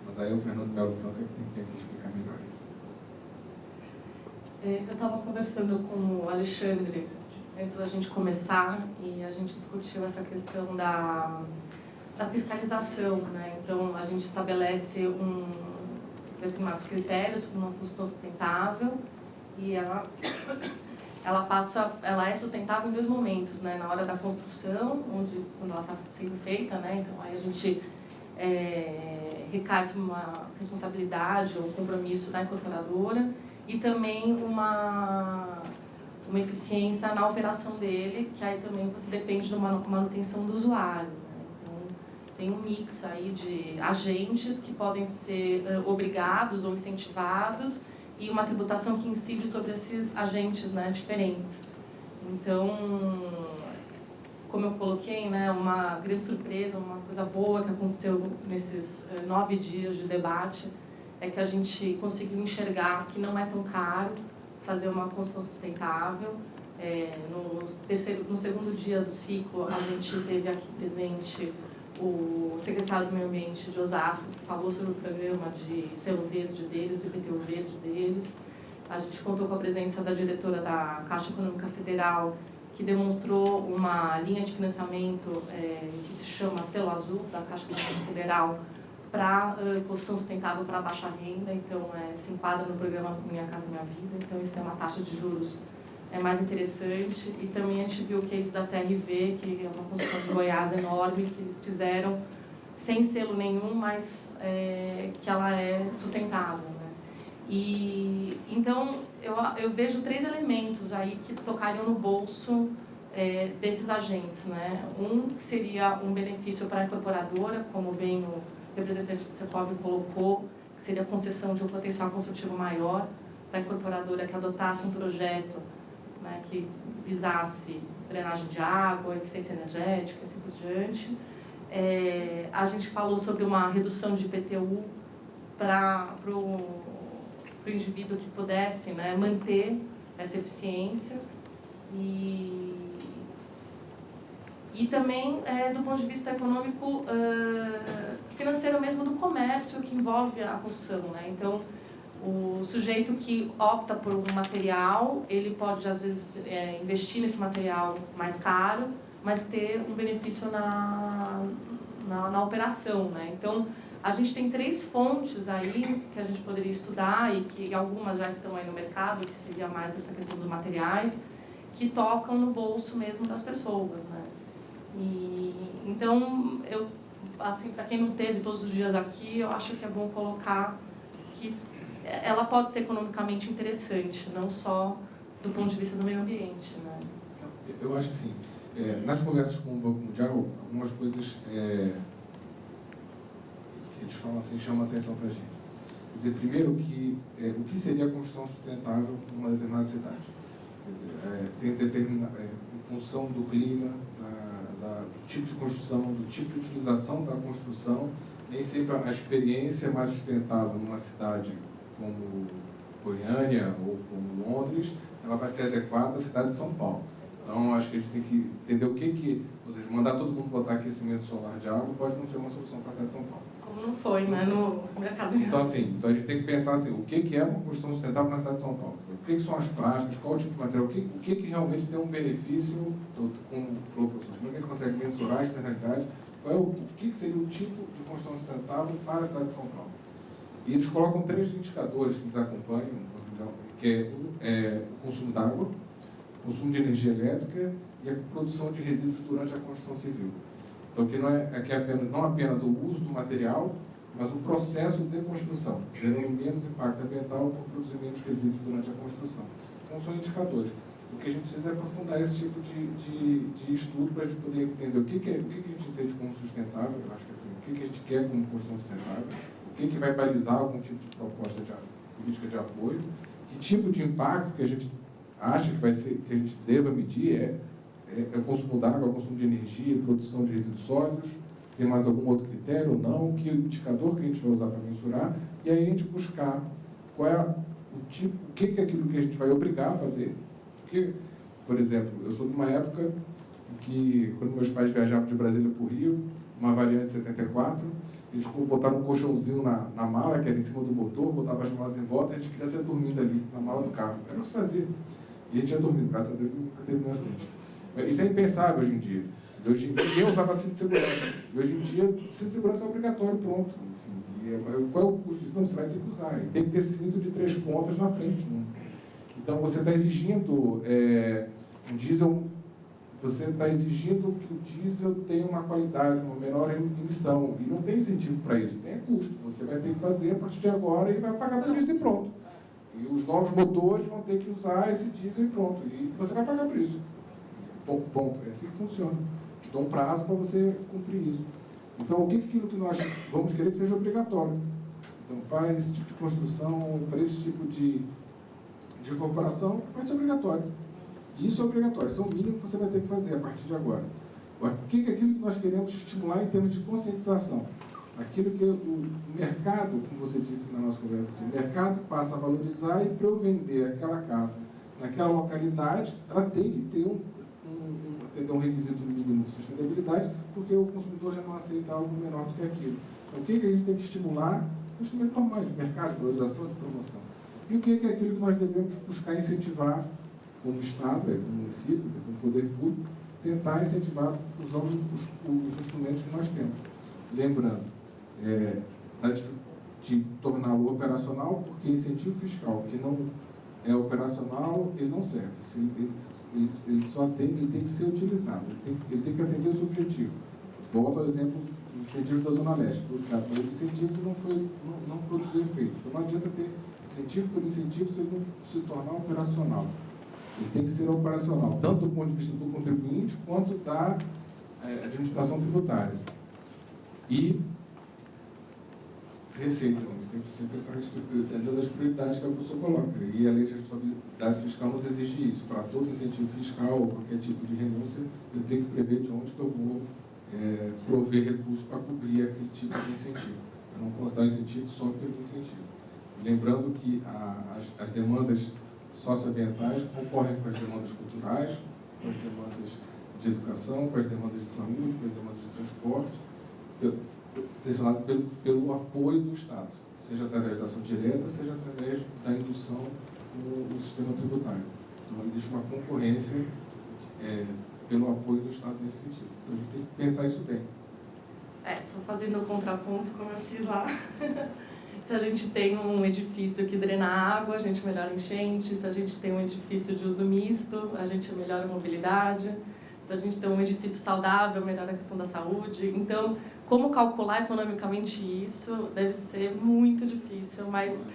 Mas aí o Fernando Melo Franco é que tem que explicar melhor isso. Eu estava conversando com o Alexandre antes da gente começar e a gente discutiu essa questão da fiscalização, né? Então, a gente estabelece determinados critérios para uma construção sustentável e ela é sustentável em dois momentos, né? Na hora da construção, quando ela está sendo feita, né? Então, aí a gente recai uma responsabilidade ou um compromisso da incorporadora e também uma eficiência na operação dele, que aí também você depende de uma manutenção do usuário. Tem um mix aí de agentes que podem ser obrigados ou incentivados e uma tributação que incide sobre esses agentes, né, diferentes. Então, como eu coloquei, né, uma grande surpresa, uma coisa boa que aconteceu nesses 9 dias de debate é que a gente conseguiu enxergar que não é tão caro fazer uma construção sustentável. No segundo dia do ciclo, a gente teve aqui presente o secretário do Meio Ambiente de Osasco, que falou sobre o programa de selo verde deles, do IPTU verde deles. A gente contou com a presença da diretora da Caixa Econômica Federal, que demonstrou uma linha de financiamento que se chama Selo Azul, da Caixa Econômica Federal, para construção sustentável para baixa renda. Então, se enquadra no programa Minha Casa Minha Vida. Então, isso tem uma taxa de juros mais interessante. E também a gente viu o case da CRV, que é uma construção de Goiás enorme, que eles fizeram sem selo nenhum, mas que ela é sustentável, né? E então eu vejo 3 elementos aí que tocariam no bolso desses agentes, né? Um que seria um benefício para a incorporadora, como bem o representante do Secov colocou, que seria a concessão de um potencial construtivo maior para a incorporadora que adotasse um projeto, né, que visasse drenagem de água, eficiência energética, assim por diante. A gente falou sobre uma redução de IPTU para o indivíduo que pudesse, né, manter essa eficiência. E também, do ponto de vista econômico, financeiro mesmo, do comércio que envolve a construção, né? Então, o sujeito que opta por um material, ele pode, às vezes, investir nesse material mais caro, mas ter um benefício na operação, né? Então, a gente tem 3 fontes aí que a gente poderia estudar e que algumas já estão aí no mercado, que seria mais essa questão dos materiais, que tocam no bolso mesmo das pessoas, né? Então, assim, para quem não teve todos os dias aqui, eu acho que é bom colocar que ela pode ser economicamente interessante, não só do ponto de vista do meio ambiente, né? Eu acho assim, nas conversas com o Banco Mundial, algumas coisas que eles falam assim, chamam a atenção para a gente. Quer dizer, primeiro, o que seria a construção sustentável numa determinada cidade? Quer dizer, em função do clima, do tipo de construção, do tipo de utilização da construção, nem sempre a experiência mais sustentável numa cidade como Goiânia ou como Londres, ela vai ser adequada à cidade de São Paulo. Então, acho que a gente tem que entender ou seja, mandar todo mundo botar aquecimento solar de água pode não ser uma solução para a cidade de São Paulo. Como não foi, né, no Minha Casa Minha Vida. Então a gente tem que pensar assim, o que é uma construção sustentável na cidade de São Paulo? O que são as práticas, qual o tipo de material, o que realmente tem um benefício, como falou o professor, como é que a gente consegue mensurar a externalidade, o que seria o tipo de construção sustentável para a cidade de São Paulo? E eles colocam 3 indicadores que eles acompanham, que é o consumo d'água, consumo de energia elétrica e a produção de resíduos durante a construção civil. Então, que não apenas o uso do material, mas o processo de construção, gerando menos impacto ambiental por produzir menos resíduos durante a construção. Então, são indicadores. O que a gente precisa é aprofundar esse tipo de estudo para a gente poder entender o que a gente entende como sustentável, eu acho que assim, o que a gente quer como construção sustentável, o que vai balizar algum tipo de proposta de política de apoio, que tipo de impacto que a gente acha que a gente deva medir é o consumo d'água, o consumo de energia, produção de resíduos sólidos, tem mais algum outro critério ou não, que indicador que a gente vai usar para mensurar, e aí a gente buscar qual é o tipo, o que é aquilo que a gente vai obrigar a fazer. Porque, por exemplo, eu sou de uma época que, quando meus pais viajavam de Brasília para o Rio, uma Variante 74, eles botaram um colchãozinho na mala, que era em cima do motor, botavam as malas em volta e a gente criança ia dormindo ali, na mala do carro. Era o que se fazia. E a gente ia dormindo, graças a Deus nunca teve nenhum acidente. Isso é impensável hoje em dia. Hoje em dia, ninguém usava cinto de segurança. E hoje em dia, cinto de segurança é obrigatório, pronto. Enfim, qual é o custo disso? Não, você vai ter que usar. E tem que ter cinto de 3 pontas na frente. Né? Então, você está exigindo um diesel, você está exigindo que o diesel tenha uma qualidade, uma menor emissão. E não tem incentivo para isso, tem custo. Você vai ter que fazer a partir de agora e vai pagar por isso e pronto. E os novos motores vão ter que usar esse diesel e pronto. E você vai pagar por isso. Ponto. É assim que funciona. Te dou um prazo para você cumprir isso. Então, o que é aquilo que nós vamos querer que seja obrigatório? Então, para esse tipo de construção, para esse tipo de incorporação, vai ser obrigatório. E isso é obrigatório. Isso é o mínimo que você vai ter que fazer a partir de agora. O que é aquilo que nós queremos estimular em termos de conscientização? Aquilo que o mercado, como você disse na nossa conversa, assim, o mercado passa a valorizar e para eu vender aquela casa naquela localidade, ela tem que ter um requisito mínimo de sustentabilidade, porque o consumidor já não aceita algo menor do que aquilo. Então, o que a gente tem que estimular? Instrumentos normais de mercado, de valorização, de promoção. E o que é aquilo que nós devemos buscar incentivar como Estado, como município, como poder público, tentar incentivar usando os instrumentos que nós temos. Lembrando, de torná-lo operacional, porque incentivo fiscal que não é operacional, ele não serve. Ele tem que ser utilizado, ele tem que atender o seu objetivo. Volto ao exemplo do incentivo da Zona Leste. Mas o incentivo não produziu efeito. Então não adianta ter incentivo por incentivo se ele não se tornar operacional. Ele tem que ser operacional, tanto do ponto de vista do contribuinte, quanto da administração tributária. E receita, tem que sempre pensar que é uma das prioridades que a pessoa coloca. E a lei de responsabilidade fiscal nos exige isso. Para todo incentivo fiscal ou qualquer tipo de renúncia, eu tenho que prever de onde que eu vou prover recursos para cobrir aquele tipo de incentivo. Eu não posso dar incentivo só pelo incentivo. Lembrando que as demandas socioambientais concorrem com as demandas culturais, com as demandas de educação, com as demandas de saúde, com as demandas de transporte, pressionado pelo apoio do Estado, seja através da ação direta, seja através da indução no sistema tributário. Então, existe uma concorrência pelo apoio do Estado nesse sentido. Então, a gente tem que pensar isso bem. Só fazendo o contraponto, como eu fiz lá. Se a gente tem um edifício que drena água, a gente melhora a enchente. Se a gente tem um edifício de uso misto, a gente melhora a mobilidade. Se a gente tem um edifício saudável, melhora a questão da saúde. Então, como calcular economicamente isso deve ser muito difícil, mas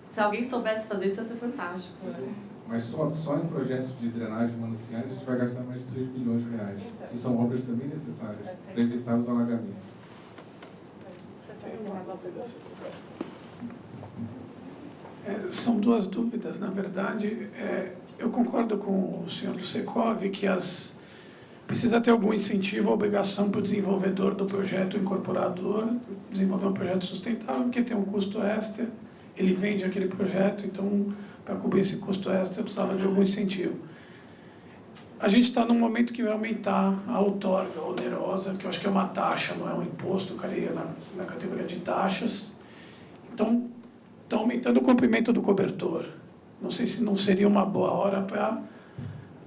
se alguém soubesse fazer isso, ia ser fantástico. Né? Mas só em projetos de drenagem de mananciais a gente vai gastar mais de 3 bilhões de reais, que são obras também necessárias para evitar os alagamentos. São duas dúvidas, na verdade. Eu concordo com o senhor Secov que precisa ter algum incentivo, obrigação para o desenvolvedor do projeto incorporador desenvolver um projeto sustentável, porque tem um custo extra, ele vende aquele projeto, então, para cobrir esse custo extra, precisava de algum incentivo. A gente está num momento que vai aumentar a outorga onerosa, que eu acho que é uma taxa, não é um imposto, caria na categoria de taxas. Então, está aumentando o comprimento do cobertor. Não sei se não seria uma boa hora para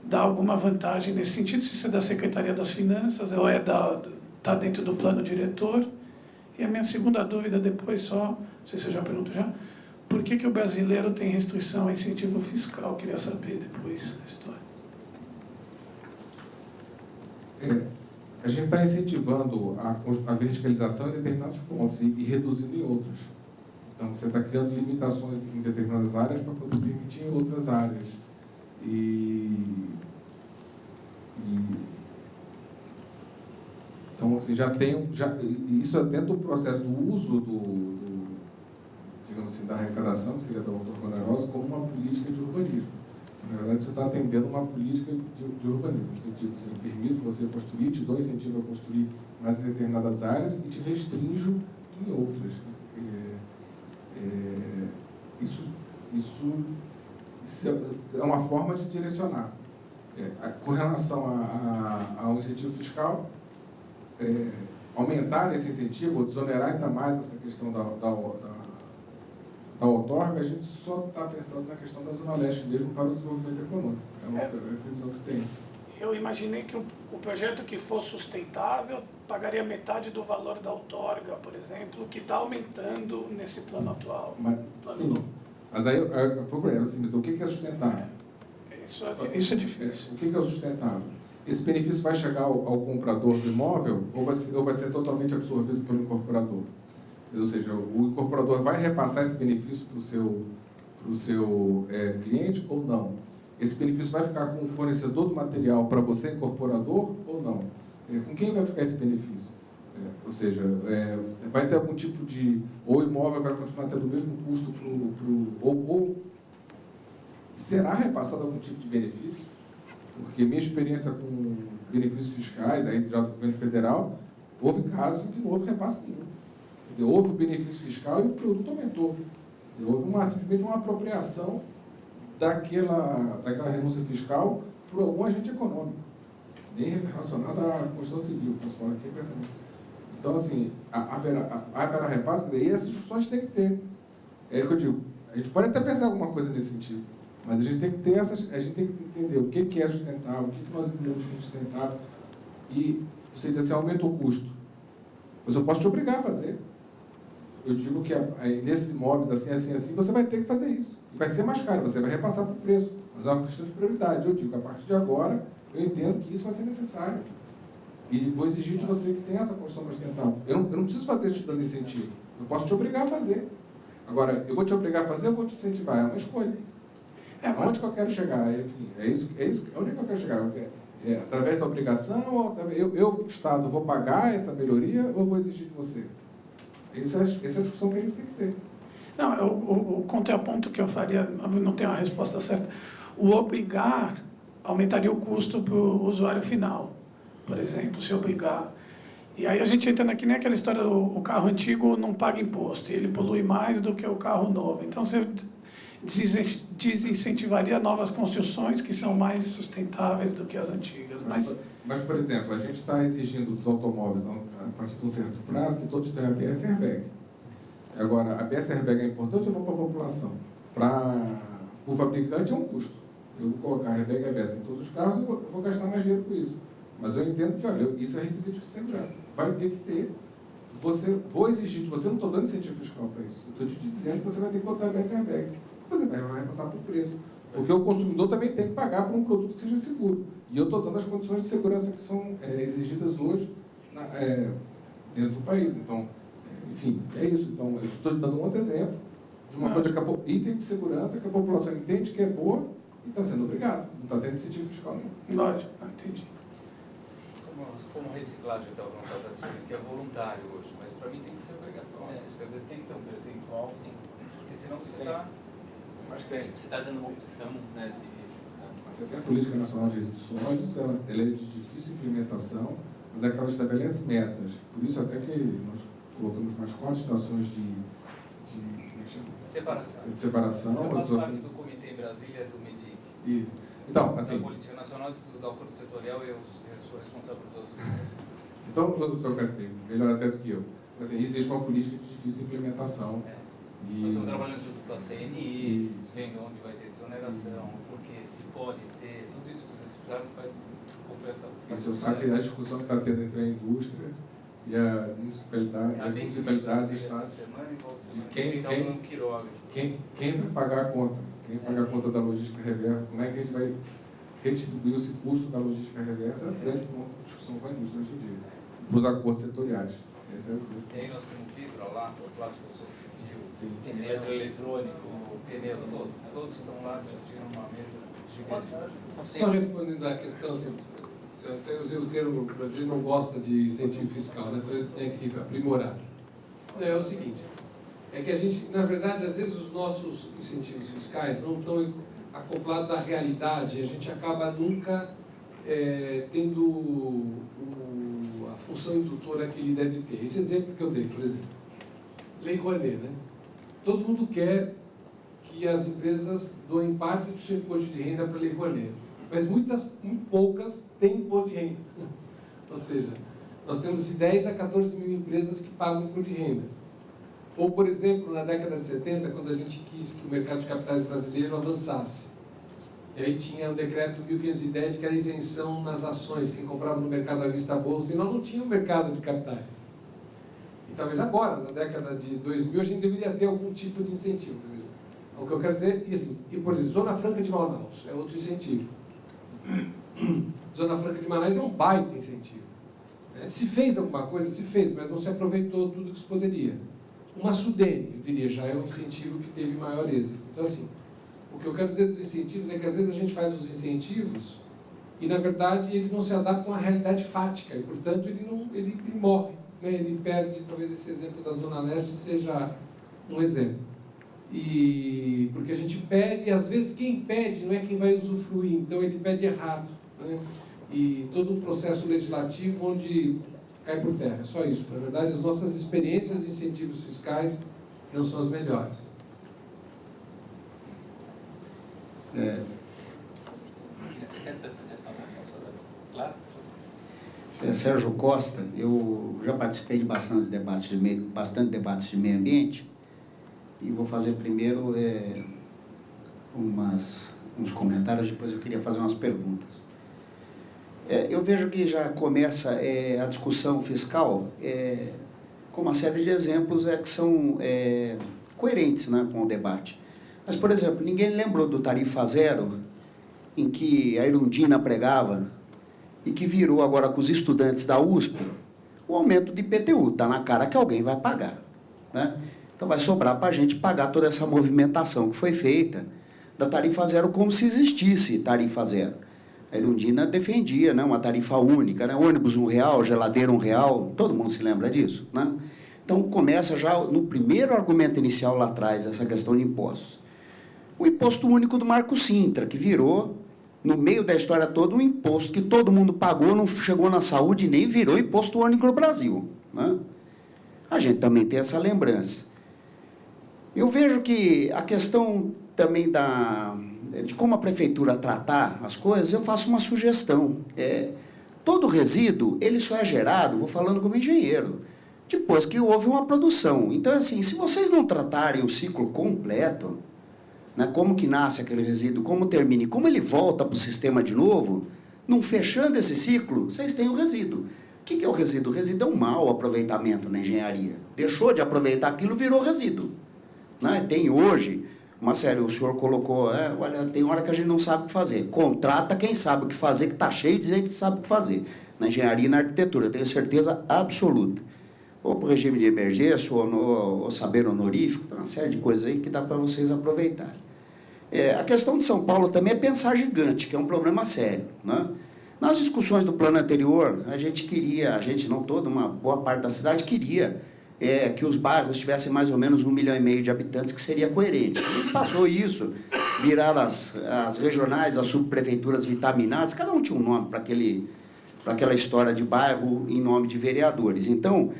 dar alguma vantagem nesse sentido, se isso é da Secretaria das Finanças ou está dentro do plano diretor. E a minha segunda dúvida depois não sei se eu já pergunto já, por que o brasileiro tem restrição a incentivo fiscal? Queria saber depois a história. a gente está incentivando a verticalização em determinados pontos e reduzindo em outros. Então, você está criando limitações em determinadas áreas para poder permitir em outras áreas. Então, assim, isso é dentro do processo do uso digamos assim, da arrecadação, que seria da outorga onerosa, como uma política de urbanismo. Na verdade, você está atendendo uma política de urbanismo, no sentido assim, permito você construir, te dou incentivo a construir mais em determinadas áreas e te restringo em outras. Isso é uma forma de direcionar. Com relação ao incentivo fiscal, aumentar esse incentivo, ou desonerar ainda mais essa questão da outorga, a gente só está pensando na questão da Zona Leste mesmo para o desenvolvimento econômico. É a previsão que tem. Eu imaginei que o projeto que for sustentável pagaria metade do valor da outorga, por exemplo, que está aumentando nesse plano atual. Sim, mas aí mas o que é sustentável? Isso é difícil. O que é sustentável? Esse benefício vai chegar ao comprador do imóvel ou vai ser totalmente absorvido pelo incorporador? Ou seja, o incorporador vai repassar esse benefício para o seu cliente ou não? Esse benefício vai ficar com o fornecedor do material para você, incorporador, ou não? Com quem vai ficar esse benefício? Ou seja, vai ter algum tipo de... Ou o imóvel vai continuar tendo o mesmo custo ou será repassado algum tipo de benefício? Porque minha experiência com benefícios fiscais, aí já do governo federal, houve casos em que não houve repasse nenhum. Quer dizer, houve o benefício fiscal e o produto aumentou. Quer dizer, houve simplesmente uma apropriação daquela renúncia fiscal por algum agente econômico, nem relacionado à construção civil, que nós falamos aqui abertamente. Então, assim, haverá repasse, quer dizer, e essas discussões tem que ter. É o que eu digo, a gente pode até pensar alguma coisa nesse sentido, mas a gente tem que ter a gente tem que entender o que é sustentável, o que nós entendemos como sustentável, e você diz assim, aumenta o custo. Mas eu posso te obrigar a fazer. Eu digo que nesses imóveis, assim, você vai ter que fazer isso. E vai ser mais caro, você vai repassar por preço. Mas é uma questão de prioridade. Eu digo, a partir de agora, eu entendo que isso vai ser necessário. E vou exigir de você que tenha essa construção mais sustentável. Eu não preciso fazer isso te dando incentivo. Eu posso te obrigar a fazer. Agora, eu vou te obrigar a fazer, eu vou te incentivar. É uma escolha. Aonde que eu quero chegar? Enfim, é isso, onde que eu quero chegar? Através da obrigação, ou eu, Estado, vou pagar essa melhoria ou vou exigir de você? Essa é a discussão que a gente tem que ter. Não, o contraponto que eu faria, não tenho a resposta certa, o obrigar aumentaria o custo para o usuário final, por exemplo, se obrigar. E aí a gente entra que nem aquela história do carro antigo não paga imposto, e ele polui mais do que o carro novo. Então, você desincentivaria novas construções que são mais sustentáveis do que as antigas. Mas por exemplo, a gente está exigindo dos automóveis, a partir de um certo prazo, que todos tenham ABS airbag. Agora, a ABS airbag é importante ou não para a população? Para o fabricante é um custo. Eu vou colocar airbag ABS em todos os carros e vou gastar mais dinheiro com isso. Mas eu entendo que, olha, isso é requisito de segurança. Vai ter que ter. Vou exigir de você, não estou dando incentivo fiscal para isso. Eu estou te dizendo que você vai ter que botar ABS airbag. Você vai repassar por preço. Porque o consumidor também tem que pagar por um produto que seja seguro. E eu estou dando as condições de segurança que são exigidas hoje dentro do país. Então, enfim, é isso. Então, eu estou dando um outro exemplo de uma coisa que item de segurança que a população entende que é boa e está sendo obrigado. Não está tendo incentivo fiscal nenhum. Lógico, entendi. Como reciclagem, eu estava falando que é voluntário hoje, mas para mim tem que ser obrigatório. Você tem que ter um percentual, porque senão você está... Mas tem. Você está dando uma opção, né, Você tem a Política Nacional de Resíduos Sólidos, ela é de difícil implementação, mas é que ela estabelece metas. Por isso até que nós colocamos mais 4 estações de separação. Eu faço parte do comitê em Brasília do MEDIC. Então, assim... Da Política Nacional do Acordo Setorial, eu sou responsável pelas associações. Então, o senhor conhece melhor até do que eu. Assim, existe uma política de difícil implementação. Nós estamos trabalhando junto com a CNI, vendo onde vai ter desoneração, porque se pode ter, tudo isso que vocês explicaram faz completamente. Isso eu sabe que a discussão que está tendo entre a indústria e a municipalidade, as municipalidades e estados, de quem vai pagar a conta, quem vai pagar a conta da logística reversa, como é que a gente vai redistribuir esse custo da logística reversa, grande ponto de discussão com a indústria hoje em dia, para os acordos setoriais. Esse é o que... E aí nós temos fibra lá, o plástico civil, eletroeletrônico, pneu, todos estão lá discutindo numa mesa gigante. Só respondendo à questão, assim, eu até usei o termo, o brasileiro não gosta de incentivo fiscal, né? Então ele tem que aprimorar. É o seguinte, é que a gente, na verdade, às vezes os nossos incentivos fiscais não estão acoplados à realidade, a gente acaba nunca tendo a função indutora que ele deve ter. Esse exemplo que eu dei, por exemplo, Lei Rouanet, né? Todo mundo quer que as empresas doem parte do seu imposto de renda para a Lei Rouanet, mas muito poucas têm imposto de renda. Ou seja, nós temos de 10 a 14 mil empresas que pagam imposto de renda. Ou, por exemplo, na década de 70, quando a gente quis que o mercado de capitais brasileiro avançasse. E aí tinha o decreto 1510, que era isenção nas ações, quem comprava no mercado à vista bolsa, e nós não tínhamos mercado de capitais. E talvez agora, na década de 2000, a gente deveria ter algum tipo de incentivo. Quer dizer, o que eu quero dizer, e assim, por exemplo, Zona Franca de Manaus é outro incentivo. Zona Franca de Manaus é um baita incentivo. Se fez alguma coisa, se fez, mas não se aproveitou tudo que se poderia. Uma Sudene, eu diria, já é um incentivo que teve maior êxito. Então, assim, o que eu quero dizer dos incentivos é que às vezes a gente faz os incentivos e, na verdade, eles não se adaptam à realidade fática e, portanto, ele morre, né? Ele perde, talvez esse exemplo da Zona Leste seja um exemplo. E porque a gente pede, e às vezes quem pede não é quem vai usufruir, então ele pede errado, né? E todo um processo legislativo onde cai por terra. É só isso. Na verdade, as nossas experiências de incentivos fiscais não são as melhores. Sérgio Costa, eu já participei de bastante debates de meio ambiente e vou fazer primeiro uns comentários, depois eu queria fazer umas perguntas. Eu vejo que já começa a discussão fiscal com uma série de exemplos que são coerentes, né, com o debate. Mas, por exemplo, ninguém lembrou do Tarifa Zero, em que a Erundina pregava, e que virou agora com os estudantes da USP, o aumento de IPTU. Está na cara que alguém vai pagar, né? Então vai sobrar para a gente pagar toda essa movimentação que foi feita da Tarifa Zero como se existisse Tarifa Zero. A Erundina defendia, né, uma tarifa única, né? Ônibus R$1, geladeira R$1, todo mundo se lembra disso, né? Então começa já no primeiro argumento inicial lá atrás, essa questão de impostos. O imposto único do Marco Sintra, que virou, no meio da história toda, um imposto que todo mundo pagou, não chegou na saúde, nem virou imposto único no Brasil, né? A gente também tem essa lembrança. Eu vejo que a questão também de como a prefeitura tratar as coisas, eu faço uma sugestão. Todo resíduo, ele só é gerado, vou falando como engenheiro, depois que houve uma produção. Então, assim, se vocês não tratarem o ciclo completo, né, como que nasce aquele resíduo, como termina e como ele volta para o sistema de novo, não fechando esse ciclo, vocês têm o resíduo. O que é o resíduo? O resíduo é um mau aproveitamento na engenharia. Deixou de aproveitar aquilo, virou resíduo, né? Tem hoje uma série, o senhor colocou, olha, tem hora que a gente não sabe o que fazer. Contrata quem sabe o que fazer, que está cheio de gente que sabe o que fazer. Na engenharia e na arquitetura, eu tenho certeza absoluta. Ou para o regime de emergência, ou saber honorífico, tem uma série de coisas aí que dá para vocês aproveitarem. A questão de São Paulo também é pensar gigante, que é um problema sério, né? Nas discussões do plano anterior, a gente não toda, uma boa parte da cidade queria que os bairros tivessem mais ou menos 1,5 milhão de habitantes, que seria coerente. E passou isso, viraram as regionais, as subprefeituras vitaminadas, cada um tinha um nome para aquela história de bairro em nome de vereadores. Então,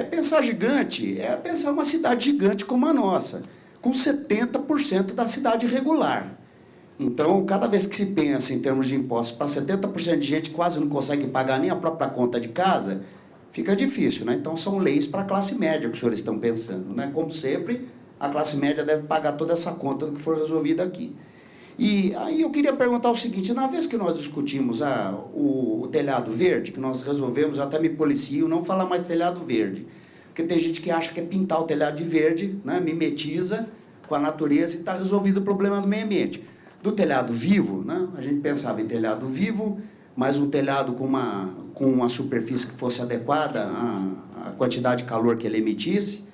pensar gigante é pensar uma cidade gigante como a nossa, com 70% da cidade regular. Então, cada vez que se pensa em termos de impostos, para 70% de gente quase não consegue pagar nem a própria conta de casa, fica difícil, né? Então, são leis para a classe média que os senhores estão pensando, né? Como sempre, a classe média deve pagar toda essa conta que for resolvida aqui. E aí eu queria perguntar o seguinte, na vez que nós discutimos o telhado verde, que nós resolvemos, eu até me policio, não falar mais telhado verde, porque tem gente que acha que é pintar o telhado de verde, né? Mimetiza com a natureza e está resolvido o problema do meio ambiente. do telhado vivo, né? A gente pensava em telhado vivo, mas um telhado com uma superfície que fosse adequada à quantidade de calor que ele emitisse,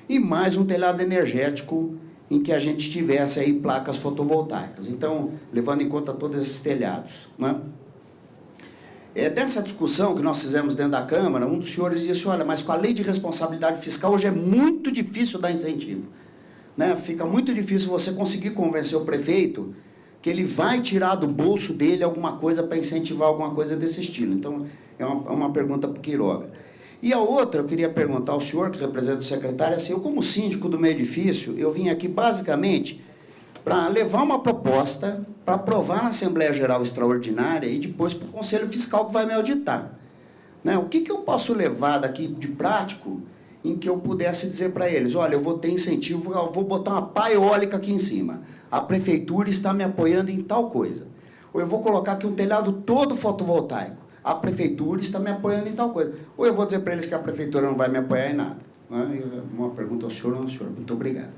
e mais um telhado energético em que a gente tivesse aí placas fotovoltaicas. Então, levando em conta todos esses telhados, né? Dessa discussão que nós fizemos dentro da Câmara, um dos senhores disse, olha, mas com a lei de responsabilidade fiscal hoje é muito difícil dar incentivo, né? Fica muito difícil você conseguir convencer o prefeito que ele vai tirar do bolso dele alguma coisa para incentivar alguma coisa desse estilo. Então, é uma pergunta para o Quiroga. E a outra, eu queria perguntar ao senhor, que representa o secretário, assim, eu como síndico do meu edifício, eu vim aqui basicamente para levar uma proposta para aprovar na Assembleia Geral Extraordinária e depois para o Conselho Fiscal que vai me auditar, né? O que eu posso levar daqui de prático em que eu pudesse dizer para eles, olha, eu vou ter incentivo, eu vou botar uma pá eólica aqui em cima, a prefeitura está me apoiando em tal coisa. Ou eu vou colocar aqui um telhado todo fotovoltaico, a prefeitura está me apoiando em tal coisa. Ou eu vou dizer para eles que a prefeitura não vai me apoiar em nada. Uma pergunta ao senhor ou ao senhor. Muito obrigado.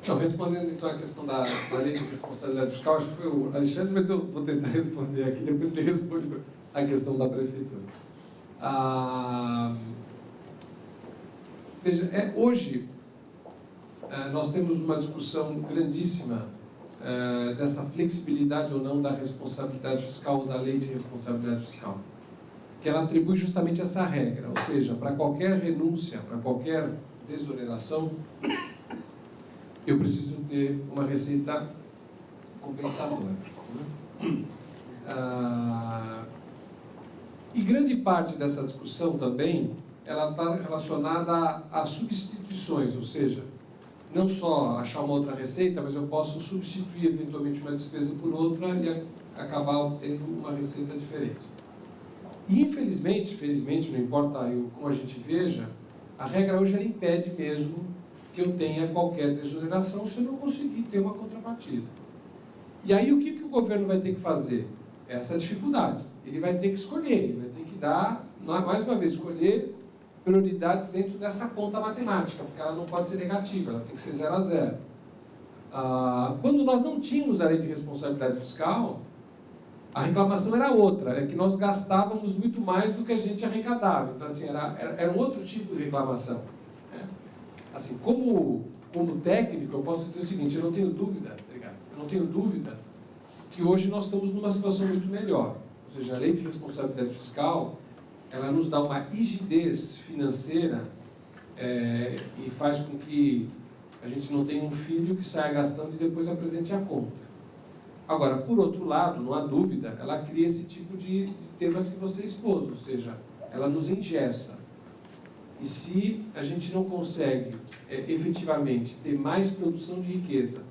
Então, respondendo então a questão da lei de responsabilidade fiscal, acho que foi o Alexandre, mas eu vou tentar responder aqui, depois ele responde a questão da prefeitura. Veja, hoje nós temos uma discussão grandíssima dessa flexibilidade ou não da responsabilidade fiscal ou da lei de responsabilidade fiscal, que ela atribui justamente essa regra, ou seja, para qualquer renúncia, para qualquer desoneração, eu preciso ter uma receita compensadora. E grande parte dessa discussão também, ela está relacionada a substituições, ou seja, não só achar uma outra receita, mas eu posso substituir eventualmente uma despesa por outra e acabar tendo uma receita diferente. E infelizmente, felizmente, não importa como a gente veja, a regra hoje ela impede mesmo que eu tenha qualquer desoneração se eu não conseguir ter uma contrapartida. E aí o que o governo vai ter que fazer? Essa dificuldade. Ele vai ter que escolher, ele vai ter que dar, mais uma vez, escolher prioridades dentro dessa conta matemática, porque ela não pode ser negativa, ela tem que ser 0 a 0. Quando nós não tínhamos a lei de responsabilidade fiscal, a reclamação era outra, é que nós gastávamos muito mais do que a gente arrecadava. Então, assim, era um outro tipo de reclamação. Né? Assim, como técnico, eu posso dizer o seguinte, eu não tenho dúvida que hoje nós estamos numa situação muito melhor. Ou seja, a lei de responsabilidade fiscal, ela nos dá uma rigidez financeira e faz com que a gente não tenha um filho que saia gastando e depois apresente a conta. Agora, por outro lado, não há dúvida, ela cria esse tipo de temas que você expôs, ou seja, ela nos engessa. E se a gente não consegue efetivamente ter mais produção de riqueza,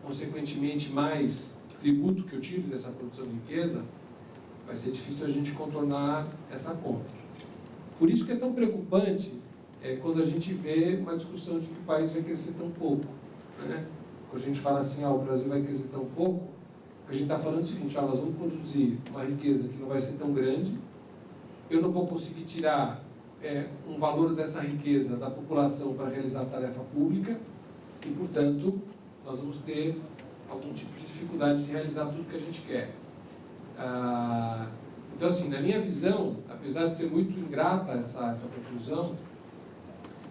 consequentemente mais tributo que eu tiro dessa produção de riqueza, vai ser difícil a gente contornar essa conta. Por isso que é tão preocupante quando a gente vê uma discussão de que o país vai crescer tão pouco. Né? Quando a gente fala assim, o Brasil vai crescer tão pouco, a gente está falando o seguinte, nós vamos produzir uma riqueza que não vai ser tão grande, eu não vou conseguir tirar um valor dessa riqueza da população para realizar a tarefa pública e, portanto, nós vamos ter algum tipo de dificuldade de realizar tudo que a gente quer. Então, assim, na minha visão, apesar de ser muito ingrata essa conclusão,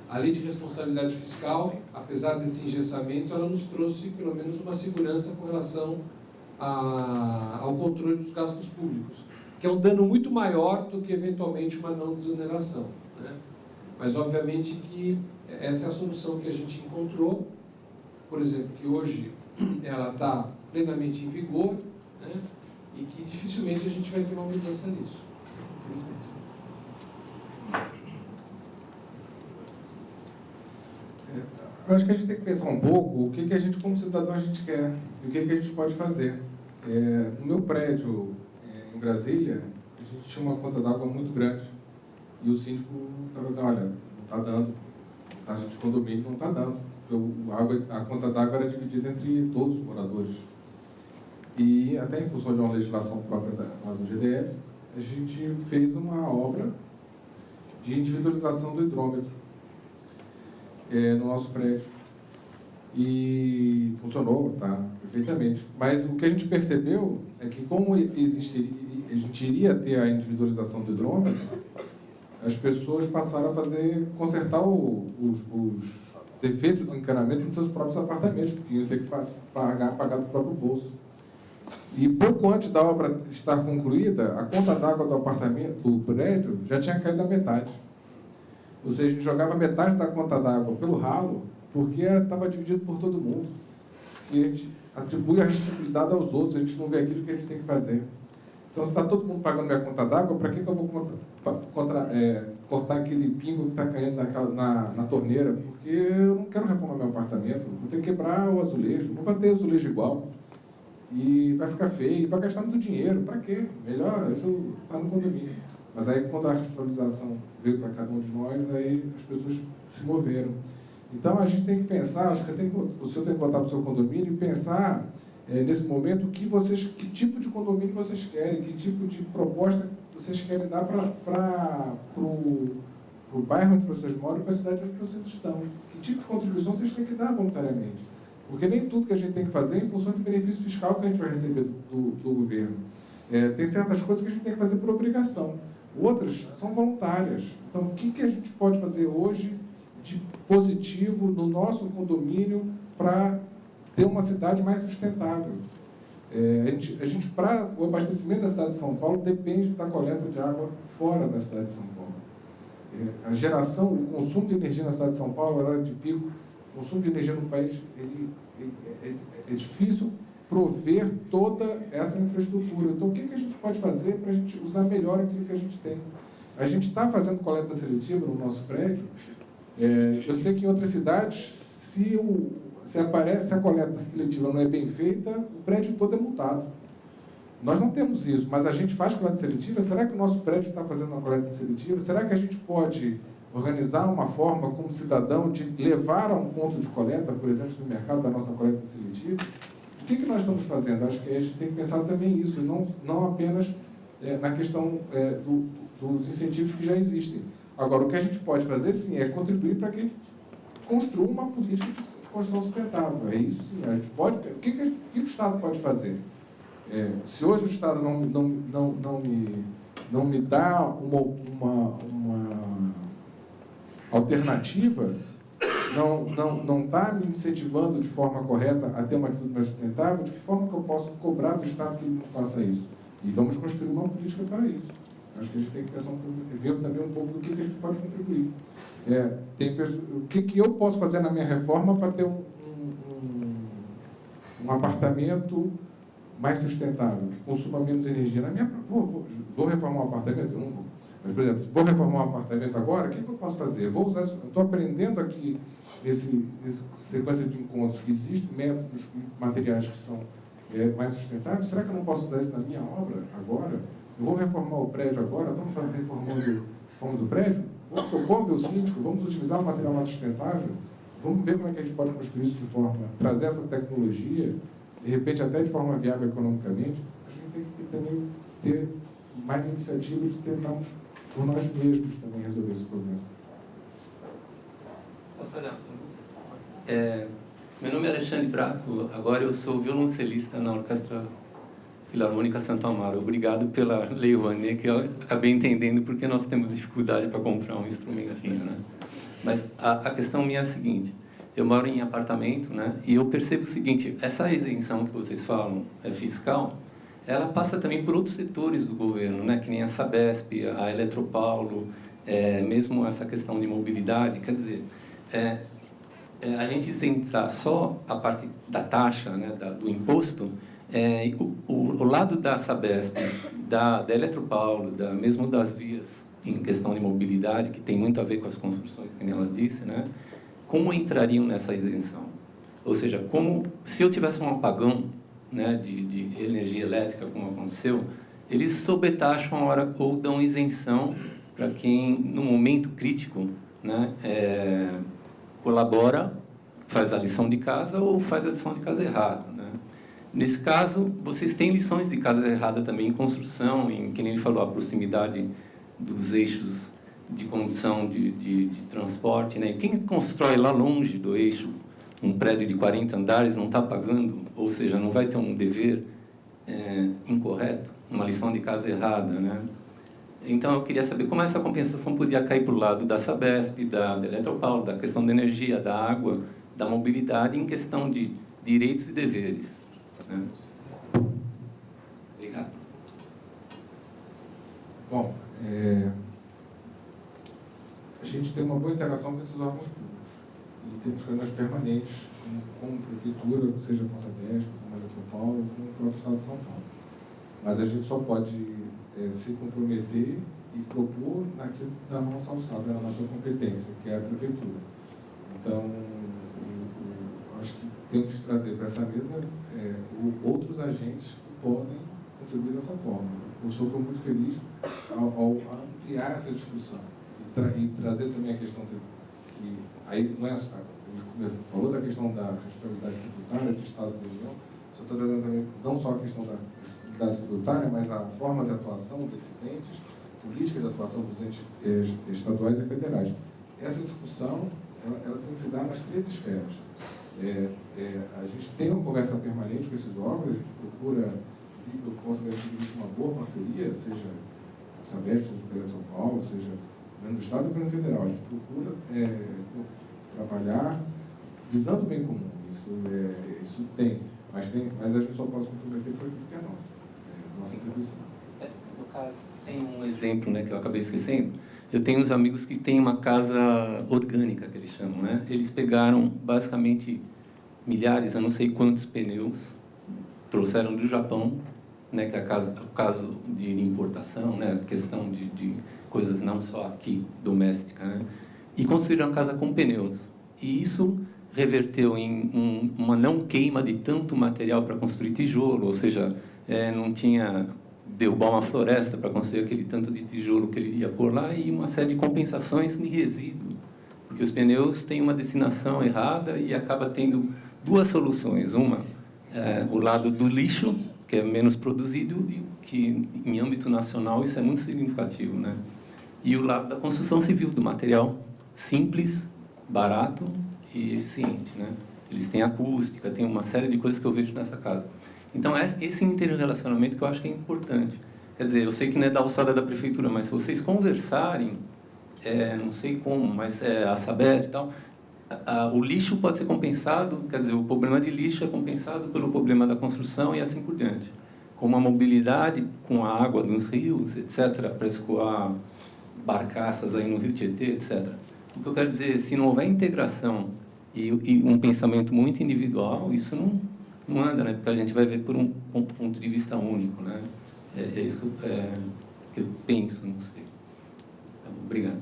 a lei de responsabilidade fiscal, apesar desse engessamento, ela nos trouxe pelo menos uma segurança com relação ao controle dos gastos públicos, que é um dano muito maior do que eventualmente uma não desoneração. Né? Mas, obviamente, que essa é a solução que a gente encontrou, por exemplo, que hoje ela está plenamente em vigor, né? E que dificilmente a gente vai ter uma mudança nisso, infelizmente. Eu acho que a gente tem que pensar um pouco o que a gente, como cidadão, a gente quer e o que a gente pode fazer. No meu prédio, em Brasília, a gente tinha uma conta d'água muito grande e o síndico estava dizendo, olha, não está dando, a taxa de condomínio não está dando. A conta d'água era dividida entre todos os moradores. E até em função de uma legislação própria do GDF, a gente fez uma obra de individualização do hidrômetro no nosso prédio. e funcionou, tá, perfeitamente. Mas o que a gente percebeu é que como a gente iria ter a individualização do hidrômetro, as pessoas passaram a consertar os defeitos do encanamento nos seus próprios apartamentos, porque iam ter que pagar do próprio bolso. E pouco antes da obra estar concluída, a conta d'água do apartamento, do prédio, já tinha caído a metade. Ou seja, a gente jogava metade da conta d'água pelo ralo, porque estava dividido por todo mundo. E a gente atribui a responsabilidade aos outros, a gente não vê aquilo que a gente tem que fazer. Então, se está todo mundo pagando minha conta d'água, para que eu vou cortar aquele pingo que está caindo na torneira? Porque eu não quero reformar meu apartamento, vou ter que quebrar o azulejo, não vai ter azulejo igual. E vai ficar feio, vai gastar muito dinheiro. Para quê? Melhor, isso está no condomínio. Mas aí, quando a responsabilização veio para cada um de nós, aí as pessoas se moveram. Então, a gente tem que pensar, acho que o senhor tem que voltar para o seu condomínio e pensar, nesse momento, que tipo de condomínio vocês querem, que tipo de proposta vocês querem dar para o bairro onde vocês moram e para a cidade onde vocês estão. Que tipo de contribuição vocês têm que dar voluntariamente. Porque nem tudo que a gente tem que fazer é em função de benefício fiscal que a gente vai receber do governo. Tem certas coisas que a gente tem que fazer por obrigação. Outras são voluntárias. Então, o que a gente pode fazer hoje de positivo no nosso condomínio para ter uma cidade mais sustentável? Para o abastecimento da cidade de São Paulo, depende da coleta de água fora da cidade de São Paulo. A geração, o consumo de energia na cidade de São Paulo, a hora de pico, o consumo de energia no país, é difícil prover toda essa infraestrutura. Então, o que a gente pode fazer para a gente usar melhor aquilo que a gente tem? A gente está fazendo coleta seletiva no nosso prédio. Eu sei que em outras cidades, se a coleta seletiva não é bem feita, o prédio todo é multado. Nós não temos isso, mas a gente faz coleta seletiva. Será que o nosso prédio está fazendo uma coleta seletiva? Será que a gente pode organizar uma forma, como cidadão, de levar a um ponto de coleta, por exemplo, no mercado da nossa coleta seletiva? O que nós estamos fazendo? Acho que a gente tem que pensar também isso, e não apenas na questão dos incentivos que já existem. Agora, o que a gente pode fazer, sim, é contribuir para que construa uma política de construção sustentável. É isso, sim. A gente pode. O que o Estado pode fazer? Se hoje o Estado não me dá uma alternativa, não está me incentivando de forma correta a ter uma atitude mais sustentável, de que forma que eu posso cobrar do Estado que ele não faça isso? E vamos construir uma política para isso. Acho que a gente tem que pensar ver também um pouco do que a gente pode contribuir. O que eu posso fazer na minha reforma para ter um apartamento mais sustentável, que consuma menos energia? Vou reformar um apartamento? Eu não vou. Mas, por exemplo, vou reformar um apartamento agora, o que eu posso fazer? Eu estou aprendendo aqui, nessa sequência de encontros, que existem métodos materiais que são mais sustentáveis. Será que eu não posso usar isso na minha obra agora? Eu vou reformar o prédio agora? Estamos reformando do prédio? Vamos propor ao meu síndico, vamos utilizar um material mais sustentável? Vamos ver como é que a gente pode construir isso de forma, trazer essa tecnologia, de repente até de forma viável economicamente. A gente tem que também ter mais iniciativa de tentarmos por nós mesmos também resolver esse problema. Posso fazer uma pergunta? Meu nome é Alexandre Braco, agora eu sou violoncelista na Orquestra Filarmônica Santo Amaro. Obrigado pela Lei Rouanet, que eu acabei entendendo porque nós temos dificuldade para comprar um instrumentinho, né? Mas a questão minha é a seguinte: eu moro em apartamento, né? E eu percebo o seguinte: essa isenção que vocês falam fiscal, ela passa também por outros setores do governo, né? Que nem a Sabesp, a Eletropaulo, mesmo essa questão de mobilidade. Quer dizer, a gente isentar só a parte da taxa, né? Do imposto, o lado da Sabesp, da Eletropaulo, mesmo das vias em questão de mobilidade, que tem muito a ver com as construções, que ela disse, né? Como entrariam nessa isenção? Ou seja, se eu tivesse um apagão, né, de energia elétrica, como aconteceu, eles sobretaxam a hora ou dão isenção para quem, no momento crítico, né, colabora, faz a lição de casa ou faz a lição de casa errada, né? Nesse caso, vocês têm lições de casa errada também em construção, que nem ele falou, a proximidade dos eixos de condução de transporte, né? Quem constrói lá longe do eixo um prédio de 40 andares não está pagando, ou seja, não vai ter um dever incorreto, uma lição de casa errada, né? Então, eu queria saber como essa compensação podia cair para o lado da Sabesp, da Eletropaulo, da questão da energia, da água, da mobilidade, em questão de direitos e deveres. Né? Obrigado. Bom, a gente tem uma boa interação com esses órgãos públicos. E temos reuniões permanentes com a Prefeitura, seja com a Sabesp, com a Eletropaulo, com o próprio Estado de São Paulo. Mas a gente só pode se comprometer e propor naquilo da nossa alçada, da nossa competência, que é a Prefeitura. Então, acho que temos que trazer para essa mesa outros agentes que podem contribuir dessa forma. O senhor foi muito feliz ao ampliar essa discussão e trazer também a questão que aí não é só, ele falou da questão da responsabilidade tributária de Estados e União, só está trazendo também não só a questão da responsabilidade tributária, mas a forma de atuação desses entes, política de atuação dos entes estaduais e federais. Essa discussão ela tem que se dar nas 3 esferas. A gente tem uma conversa permanente com esses órgãos, a gente procura, eu posso garantir que existe uma boa parceria, seja o Sabesp, seja o Eletropaulo, seja no Estado ou no Federal. A gente procura trabalhar visando o bem comum. Isso tem, mas a gente só pode se comprometer com aquilo que é nossa atribuição. No caso, tem um exemplo, né, que eu acabei esquecendo. Eu tenho uns amigos que têm uma casa orgânica, que eles chamam, né? Eles pegaram, basicamente, milhares, eu não sei quantos pneus, trouxeram do Japão, né, que é o caso de importação, né, a questão de coisas não só aqui, domésticas, né? E construíram a casa com pneus. E isso reverteu em uma não queima de tanto material para construir tijolo, ou seja, não tinha derrubar uma floresta para construir aquele tanto de tijolo que ele ia pôr lá, e uma série de compensações de resíduo, porque os pneus têm uma destinação errada e acaba tendo 2 soluções. Uma, o lado do lixo, que é menos produzido, e que em âmbito nacional isso é muito significativo, né? E o lado da construção civil, do material simples, barato e eficiente, né? Eles têm acústica, tem uma série de coisas que eu vejo nessa casa. Então, esse interrelacionamento que eu acho que é importante. Quer dizer, eu sei que não é da alçada da Prefeitura, mas se vocês conversarem, não sei como, mas a Sabesp e tal, o lixo pode ser compensado, quer dizer, o problema de lixo é compensado pelo problema da construção e assim por diante. Como a mobilidade com a água dos rios, etc., para escoar barcaças aí no Rio Tietê, etc. O que eu quero dizer, se não houver integração e um pensamento muito individual, isso não anda, né? Porque a gente vai ver por um ponto de vista único, né? É isso que eu penso, não sei. Obrigado.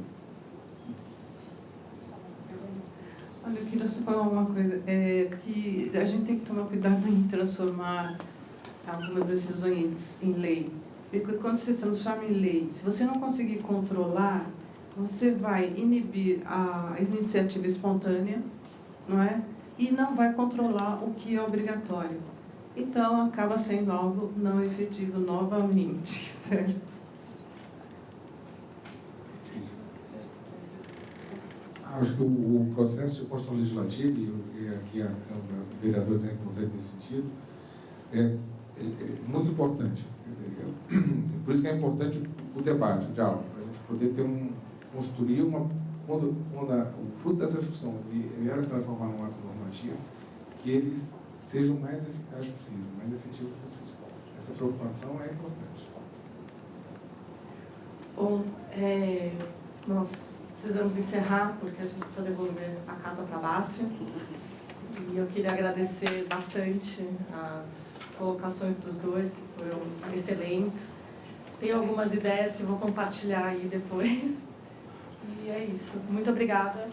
Olha, eu queria só falar uma coisa, que a gente tem que tomar cuidado em transformar algumas decisões em lei. Porque quando você transforma em lei, se você não conseguir controlar, você vai inibir a iniciativa espontânea, não é? E não vai controlar o que é obrigatório. Então, acaba sendo algo não efetivo novamente, certo? Acho que o processo de construção legislativa, e aqui a vereadora é importante nesse sentido, é muito importante. Quer dizer, por isso que é importante o debate, o diálogo, para a gente poder construir quando o fruto dessa discussão vier a se transformar num ato normativo, que eles sejam o mais eficazes possível, o mais efetivos possível. Essa preocupação é importante. Bom, nós precisamos encerrar, porque a gente precisa devolver a casa para Bácio. E eu queria agradecer bastante as colocações dos dois, que foram excelentes. Tenho algumas ideias que vou compartilhar aí depois. E é isso. Muito obrigada.